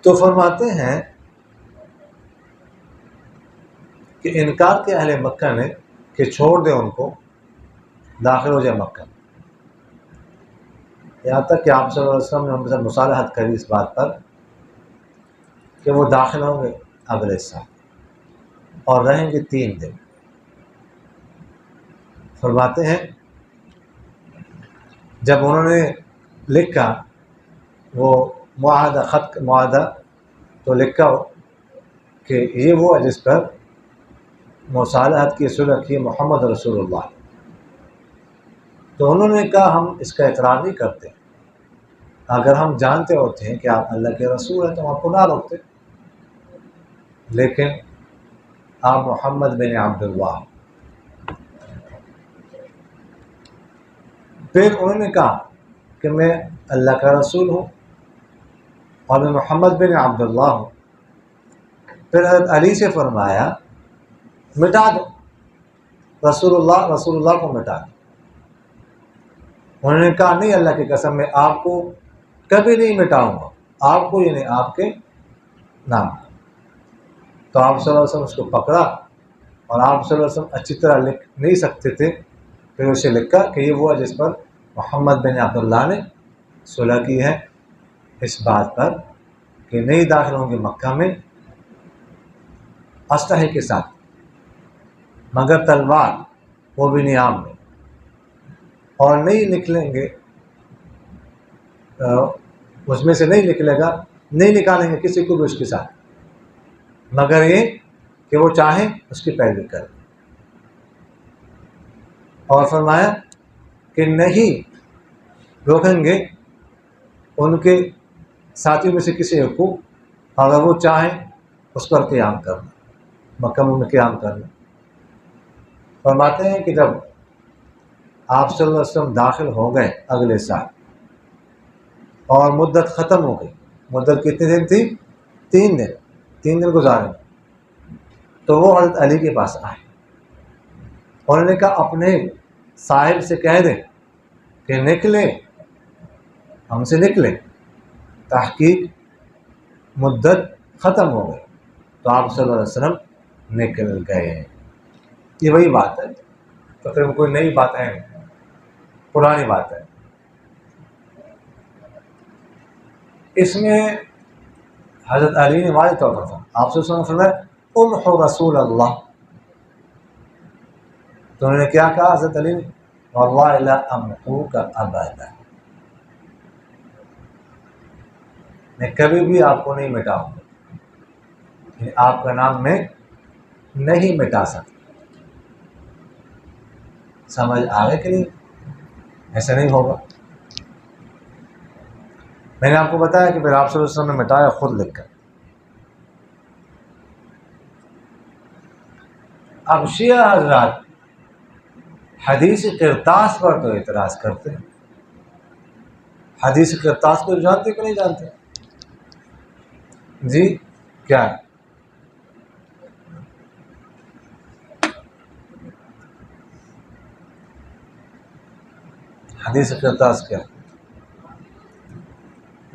تو فرماتے ہیں کہ انکار کے اہل مکہ نے کہ چھوڑ دیں ان کو, داخل ہو جائے مکہ. یہاں تک کہ آپ صلی اللہ علیہ وسلم نے ان کے ساتھ مصالحت کری اس بات پر کہ وہ داخل ہوں گے اگلے سال اور رہیں گے 3 دن. فرماتے ہیں جب انہوں نے لکھا وہ معاہدہ تو لکھا کہ یہ وہ ہے جس پر مصالحت کی صلح کی محمد رسول اللہ. تو انہوں نے کہا ہم اس کا اقرار نہیں کرتے, اگر ہم جانتے ہوتے ہیں کہ آپ اللہ کے رسول ہیں تو ہم آپ کو نہ روکتے, لیکن آپ محمد بن عبداللہ. پھر انہوں نے کہا کہ میں اللہ کا رسول ہوں اور میں محمد بن عبداللہ ہوں. پھر حضرت علی سے فرمایا مٹا دو رسول اللہ کو مٹا دو. انہوں نے کہا نہیں, اللہ کی قسم میں آپ کو کبھی نہیں مٹاؤں گا, آپ کو یعنی آپ کے نام. تو آپ صلی اللہ علیہ وسلم اس کو پکڑا اور آپ صلی اللہ علیہ وسلم اچھی طرح لکھ نہیں سکتے تھے, پھر اسے لکھا کہ یہ وہ ہے جس پر محمد بن عبداللہ نے صلح کی ہے اس بات پر کہ نہیں داخل ہوں گے مکہ میں اسلحے کے ساتھ, مگر تلوار وہ بھی نیام میں, اور نہیں نکلیں گے اس میں سے نہیں نکلے گا, نہیں نکالیں گے کسی کو بھی اس کے ساتھ, مگر یہ کہ وہ چاہیں اس کی پیروی کریں. اور فرمایا کہ نہیں روکیں گے ان کے ساتھیوں میں سے کسی ایک کو, اگر وہ چاہیں اس پر قیام کرنا, مکہ میں قیام کرنا. فرماتے ہیں کہ جب آپ صلی اللہ علیہ وسلم داخل ہو گئے اگلے سال اور مدت ختم ہو گئی, مدت کتنے دن تھی؟ 3 دن, 3 دن گزارے, تو وہ حضرت علی کے پاس آئے اور انہوں نے کہا اپنے صاحب سے کہہ دیں کہ نکلے, ہم سے نکلے, تحقیق مدت ختم ہو گئی. تو آپ صلی اللہ علیہ وسلم نکل گئے. یہ وہی بات ہے, تقریباً کوئی نئی بات ہے, پرانی بات ہے. اس میں حضرت علی نے واضح طور پر آپ سے فرمایا امحو رسول اللہ، تو انہوں نے کیا کہا حضرت علی نے؟ واللہ لا امحوک ابدا، میں کبھی بھی آپ کو نہیں مٹاؤں گا، یعنی آپ کا نام میں نہیں مٹا سکتا۔ سمجھ آگے کہ نہیں؟ ایسا نہیں ہوگا۔ میں نے آپ کو بتایا کہ پھر آپ صلی اللہ علیہ وسلم نے مٹایا خود لکھ کر۔ اب شیعہ حضرات حدیث قرطاس پر تو اعتراض کرتے ہیں۔ حدیث قرطاس کو جانتے کہ نہیں جانتے؟ جی کیا ہے؟ حدیث قرطاس کیا ہے؟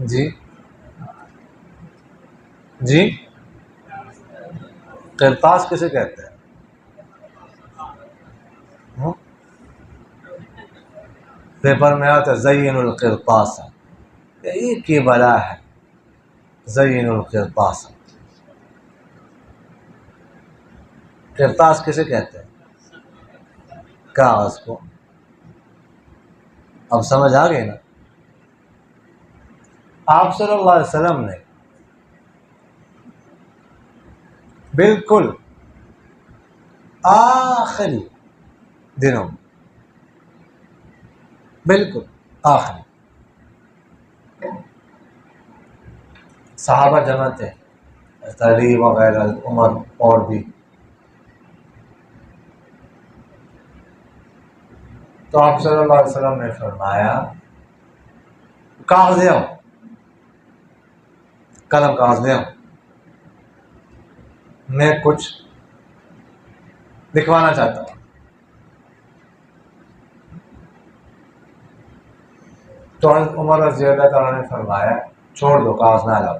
جی جی قرطاس کسے کہتے ہیں؟ پیپر میں آتا ہے زین القرطاس، یہ کی بلا ہے زین القرطاس۔ قرطاس کسے کہتے ہیں؟ کاغذ کو۔ اب سمجھ آ گئی نا؟ آپ صلی اللہ علیہ وسلم نے بالکل آخری دنوں، بالکل آخری، صحابہ جمع تھے، علی وغیرہ، عمر اور بھی، تو آپ صلی اللہ علیہ وسلم نے فرمایا کاغذ لے آؤ، قلم کاغذ لے آؤ، میں کچھ لکھوانا چاہتا ہوں۔ تو عمر رضی اللہ تعالیٰ نے فرمایا چھوڑ دو، کاغذ نہ لاؤ۔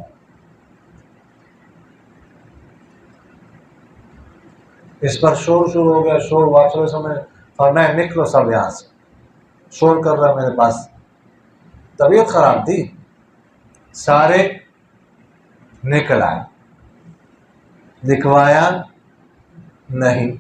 اس پر شور شروع ہو گیا، شور واپس سمجھ فرمایا نکلو سب یہاں سے، شور کر رہا ہے میرے پاس، طبیعت خراب تھی، سارے نکل آئے، لکھوایا نہیں۔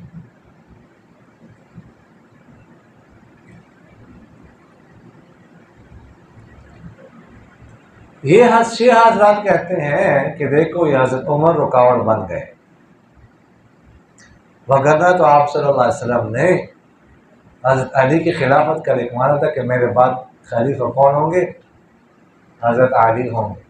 یہ شیعہ حضرات کہتے ہیں کہ دیکھو یہ حضرت عمر رکاوٹ بن گئے، وگرنہ تو آپ صلی اللہ علیہ وسلم نے حضرت علی کی خلافت کا لکھوانا تھا کہ میرے بعد خلیفہ کون ہوں گے؟ حضرت علی ہوں گے۔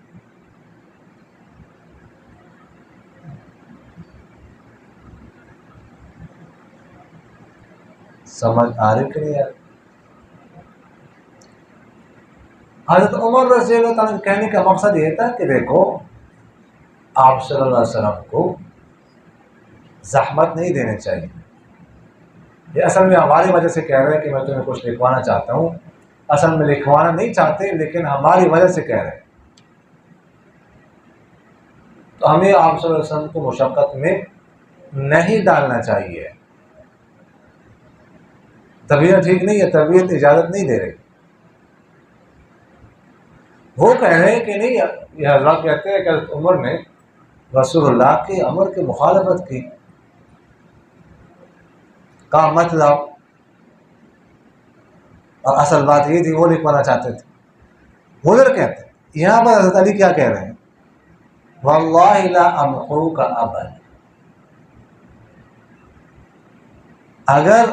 سمجھ آ رہی کہ نہیں آ رہی؟ حضرت عمر رضی اللہ تعالیٰ کہنے کا مقصد یہ تھا کہ دیکھو آپ صلی اللہ علیہ وسلم کو زحمت نہیں دینے چاہیے، یہ اصل میں ہماری وجہ سے کہہ رہے ہیں کہ میں تمہیں کچھ لکھوانا چاہتا ہوں، اصل میں لکھوانا نہیں چاہتے لیکن ہماری وجہ سے کہہ رہے ہیں، تو ہمیں آپ صلی اللہ علیہ وسلم کو مشقت میں نہیں ڈالنا چاہیے۔ طبیعت ٹھیک نہیں ہے، طبیعت اجازت نہیں دے رہی، وہ کہہ رہے ہیں کہ نہیں، یہ حضرات کہتے ہیں کہ حضرت عمر نے رسول اللہ کے امر کی مخالفت کی، کہا مت لاؤ، اور اصل بات یہ تھی وہ لکھوانا چاہتے تھے۔ وہ ادھر کہتے ہیں، یہاں پر حضرت علی کیا کہہ رہے ہیں؟ واللہ لا امحوک ابدا۔ اگر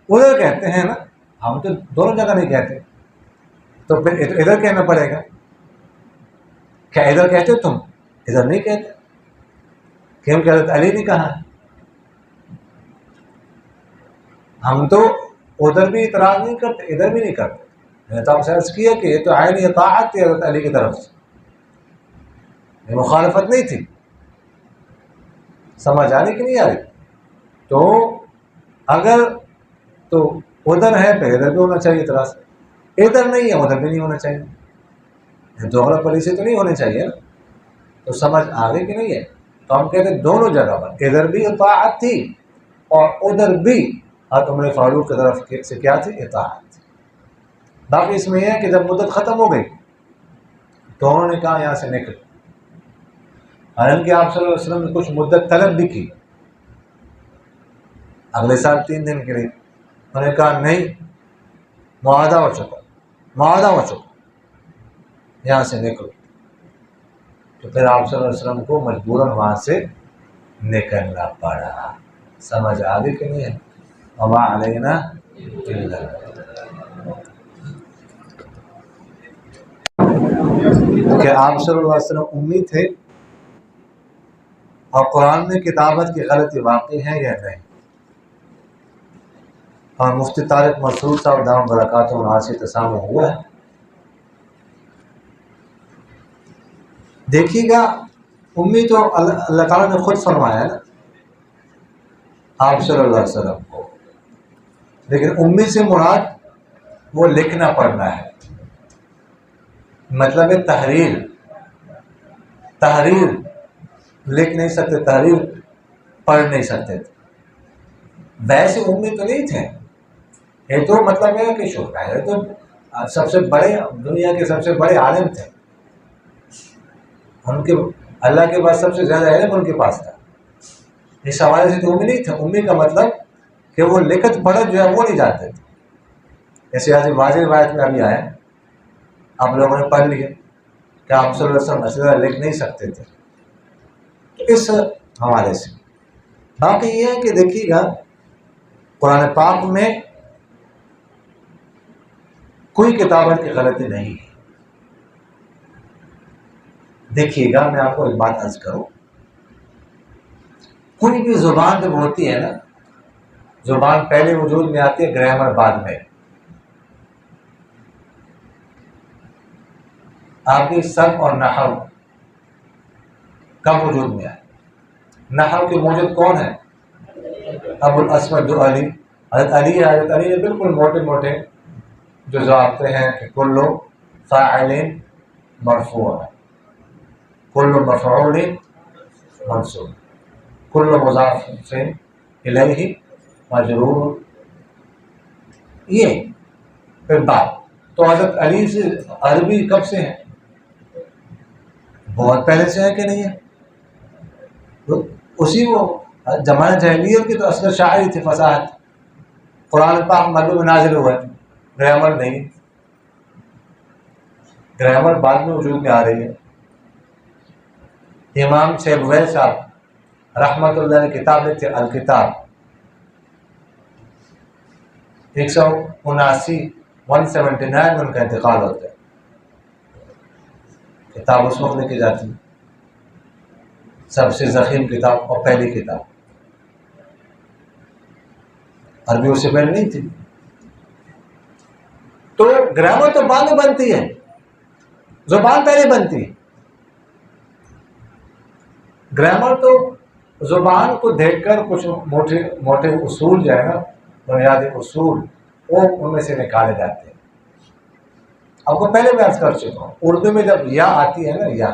ادھر کہتے ہیں نا، ہم تو دونوں جگہ نہیں کہتے، تو پھر ادھر کہنا پڑے گا۔ کیا ادھر کہتے تم، ادھر نہیں کہتے، کیونکہ حضرت علی نے کہا ہے۔ ہم تو ادھر بھی اعتراض نہیں کرتے، ادھر بھی نہیں کرتے۔ میں نے تو آپ سے عرض کیا کہ یہ تو عین اطاعت تھی حضرت علی کی طرف سے، یہ مخالفت نہیں تھی۔ سمجھ آ رہی کہ نہیں آ رہی؟ تو اگر تو ادھر ہے پھر ادھر بھی ہونا چاہیے اعتراض، ادھر نہیں ہے ادھر بھی نہیں ہونا چاہیے، دوہرا پالیسی تو نہیں ہونی چاہیے نا۔ تو سمجھ آ گئی کہ نہیں ہے؟ تو ہم کہتے ہیں دونوں جگہ پر ادھر بھی اطاعت تھی اور ادھر بھی حضرت عمر فاروق کی طرف سے کیا تھی؟ اطاعت۔ باقی اس میں یہ ہے کہ جب مدت ختم ہو گئی تو انہوں نے کہا یہاں سے نکل، حالانکہ آپ صلی اللہ علیہ وسلم نے کچھ مدت طلب بھی کی اگلے سال 3 دن کے لیے. انہوں نے کہا نہیں، معاہدہ ہو چکا، یہاں سے نکلو. تو پھر آپ صلی اللہ علیہ وسلم کو مجبوراً وہاں سے نکلنا پڑا. سمجھ آ گئی کہ نہیں ہے؟ وما علینا الا کہ آپ صلی اللہ علیہ وسلم امی تھے اور قرآن میں کتابت کی غلطی واقع ہے یا نہیں. اور مفتی طارق مسعود صاحب دام برکاتہ وہاں سے تسامح ہوا ہے. دیکھیے گا امی تو اللہ تعالیٰ نے خود فرمایا ہے نا آپ صلی اللہ علیہ وسلم کو، لیکن امی سے مراد وہ لکھنا پڑھنا ہے. مطلب ہے تحریر لکھ نہیں سکتے، تحریر پڑھ نہیں سکتے تھے. ویسے امی تو نہیں تھے، یہ تو مطلب ہے کہ شکر تو سب سے بڑے دنیا کے سب سے بڑے عالم تھے. ان کے اللہ کے پاس سب سے زیادہ علم ان کے پاس تھا. اس حوالے سے تو امی نہیں تھے. امی کا مطلب کہ وہ لکھت پڑھت جو ہے وہ نہیں جانتے تھے. ایسے آج واضح روایت میں ابھی آئے، آپ لوگوں نے پڑھ لیا کہ آپ صلی اللہ علیہ وسلم اچھی طرح لکھ نہیں سکتے تھے. تو اس حوالے سے باقی یہ ہے کہ دیکھیے گا قرآن پاک میں کوئی کتابت کی غلطی نہیں ہے. دیکھیے گا میں آپ کو ایک بات عرض کروں، کوئی بھی زبان جب ہوتی ہے نا، زبان پہلے وجود میں آتی ہے، گرامر بعد میں. آپ کی صرف اور نحو کب وجود میں آئے؟ نحو کے موجود کون ہے؟ ابو الاسود علی، حضرت علی نے بالکل موٹے موٹے جو ضابطے ہیں کہ کل فاعل مرفوع ہے، کل مفعول منصوب، کل مضاف الیہ مجرور. یہ پھر بات تو حضرت علی سے عربی کب سے ہے؟ بہت پہلے سے ہے کہ نہیں ہے؟ تو اسی وہ زمانہ جاہلیت کی تو اصل شاعری تھی، فصاحت. قرآن پاک مدعو میں نازل ہوا ہے، گرامر نہیں، گرامر بعد میں وجود میں آ رہی ہے. امام سیبویہ صاحب رحمۃ اللہ نے کتاب لکھی الکتاب، 179 میں ان کا انتقال ہوتا ہے. کتاب اس وقت لکھی جاتی ہے، سب سے ضخیم کتاب اور پہلی کتاب. عربی اس سے پہلے نہیں تھی. تو گرامر تو بعد میں بنتی ہے، زبان پہلے بنتی ہے. گرامر تو زبان کو دیکھ کر کچھ موٹے موٹے اصول جو ہے نا، بنیادی اصول، وہ ان میں سے نکالے جاتے ہیں. آپ کو پہلے میں عرض کر چکا ہوں، اردو میں جب یا آتی ہے نا، یا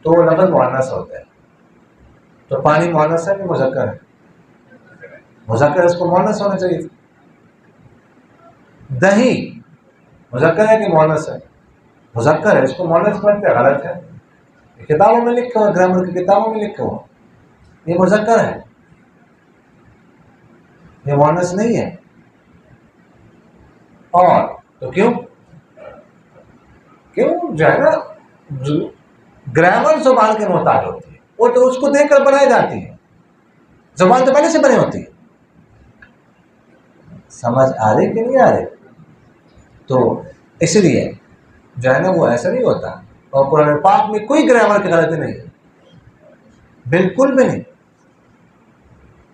تو وہ لفظ مؤنث ہوتا ہے. تو پانی مؤنث ہے کہ مذکر ہے؟ مذکر ہے، اس کو مؤنث ہونا چاہیے تھا. دہی مذکر ہے کہ مؤنث ہے؟ مذکر ہے، اس کو مؤنث پڑھتے ہیں، غلط ہے. کتابوں میں لکھا ہوا، گرامر کی کتابوں میں لکھا ہوا، یہ مذکر ہے، یہ مؤنث نہیں ہے. اور تو کیوں جو ہے نا گرامر زبان کے محتاج ہوتی ہے، وہ تو اس کو دیکھ کر بنائی جاتی ہے. زبان تو پہلے سے بنی ہوتی ہے. سمجھ آ رہی کہ نہیں آ رہی؟ تو اس لیے جو ہے نا وہ ایسا نہیں ہوتا. اور قرآن پاک میں کوئی گرامر کی غلطی نہیں ہے، بالکل بھی نہیں،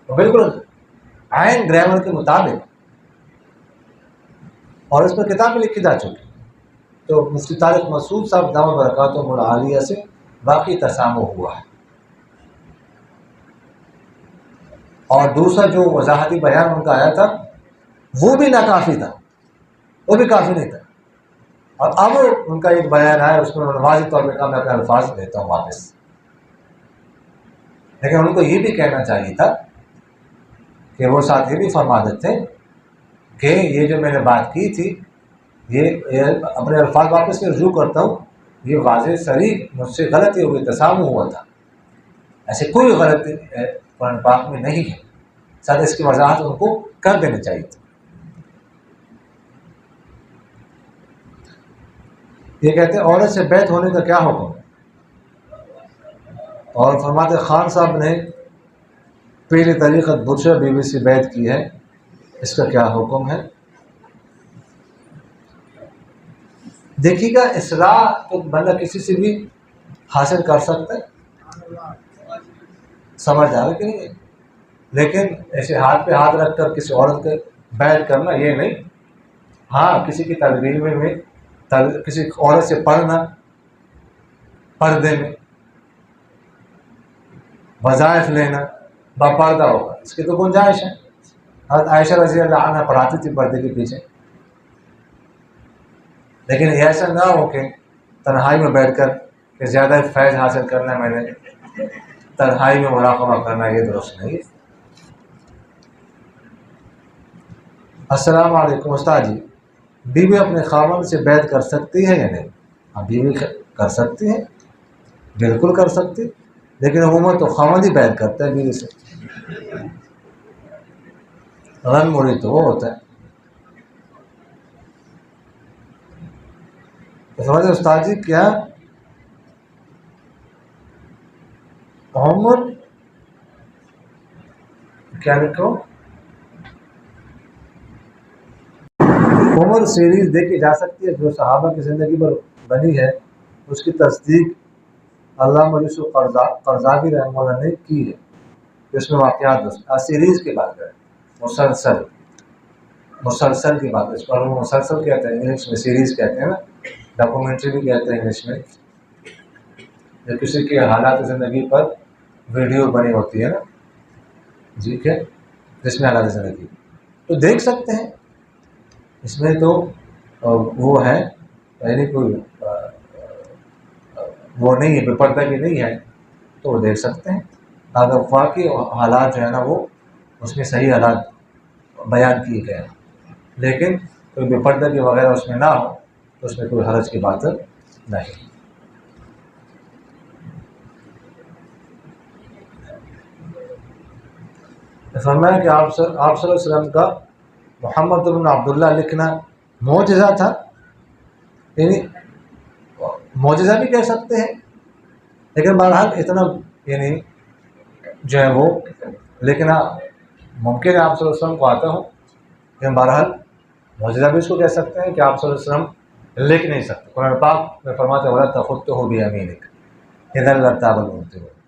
بالکل عین گرامر کے مطابق. اور اس پر کتابیں لکھی جا چکی. تو مفتی طارق مسعود صاحب دامت برکاتہ العالیہ سے باقی تسامح ہوا ہے. اور دوسرا جو وضاحتی بیان ان کا آیا تھا وہ بھی ناکافی تھا، وہ بھی کافی نہیں تھا. اور اب ان کا ایک بیان آیا، اس میں واضح طور پہ کہا، میں اپنے الفاظ دیتا ہوں واپس. لیکن ان کو یہ بھی کہنا چاہیے تھا کہ وہ ساتھ یہ بھی فرما دیتے کہ یہ جو میں نے بات کی تھی، یہ اپنے الفاظ واپس سے رجوع کرتا ہوں، یہ واضح صریح مجھ سے غلطی ہو گئی، تسامح ہوا تھا. ایسے کوئی غلطی قرآن پاک میں نہیں ہے، ساتھ اس کی وضاحت ان کو کر دینی چاہیے تھی۔ یہ کہتے ہیں عورت سے بیعت ہونے کا کیا حکم ہے؟ اور فرماتے خان صاحب نے پہلی طریقت برشا بیوی سے بیعت کی ہے، اس کا کیا حکم ہے؟ دیکھیے گا اصلاح تو بندہ کسی سے بھی حاصل کر سکتا ہے، سمجھ آ رہا کہ نہیں، لیکن ایسے ہاتھ پہ ہاتھ رکھ کر کسی عورت کے بیعت کرنا یہ نہیں۔ ہاں کسی کی طالب علم میں کسی عورت سے پڑھنا پردے میں، وظائف لینا باپردہ ہوگا، اس کی تو گنجائش ہے۔ حضرت عائشہ رضی اللہ عنہ پڑھاتی تھی پردے کے پیچھے، لیکن ایسا نہ ہو کہ تنہائی میں بیٹھ کر کہ زیادہ فیض حاصل کرنا ہے، میں نے تنہائی میں مراقبہ کرنا، یہ درست نہیں ہے۔ السلام علیکم استاد جی، بیوی اپنے خاوند سے بیعت کر سکتی ہے یا نہیں؟ ہاں بیوی کر سکتی ہے، بالکل کر سکتی، لیکن عموماً تو خاوند ہی بیعت کرتا ہے بیوی سے، غن موری تو وہ ہوتا ہے۔ تو سمجھے استاد جی کیا عمر کیا لکھو عمر سیریز دیکھی جا سکتی ہے جو صحابہ کی زندگی پر بنی ہے، اس کی تصدیق علامہ یوسف قرضاوی رحمہ اللہ نے کی ہے، اس میں واقعات سیریز کی بات کریں، مسلسل کی بات ہے، اس پر وہ مسلسل کہتے ہیں، انگلش میں سیریز کہتے ہیں نا، ڈاکومنٹری بھی کہتے ہیں انگلش میں، جو کسی کے حالات زندگی پر ویڈیو بنی ہوتی ہے نا، جی کہ جس میں حالات زندگی تو دیکھ سکتے ہیں، اس میں تو وہ ہے یعنی کوئی وہ نہیں ہے، بے پردہ کی نہیں ہے، تو وہ دیکھ سکتے ہیں اگر واقعی حالات جو ہے نا وہ اس میں صحیح حالات بیان کیے گئے ہیں، لیکن کوئی بے پردہ کی وغیرہ اس میں نہ ہو تو اس میں کوئی حرج کی بات نہیں۔ فرمایا کہ آپ صلی اللہ علیہ وسلم کا محمد بن عبداللہ لکھنا معجزہ تھا، یعنی معجزہ بھی کہہ سکتے ہیں، لیکن بہرحال اتنا یعنی جو ہے وہ لکھنا ممکن ہے آپ صلی اللہ علیہ وسلم کو آتا ہو، لیکن بہرحال معجزہ بھی اس کو کہہ سکتے ہیں کہ آپ صلی اللہ علیہ وسلم لکھ نہیں سکتے۔ قرآن پاک میں فرماتے وَلَا تَخُطُّهُ بِيَمِينِكَ إِذًا لَارْتَابَ الْمُبْطِلُونَ،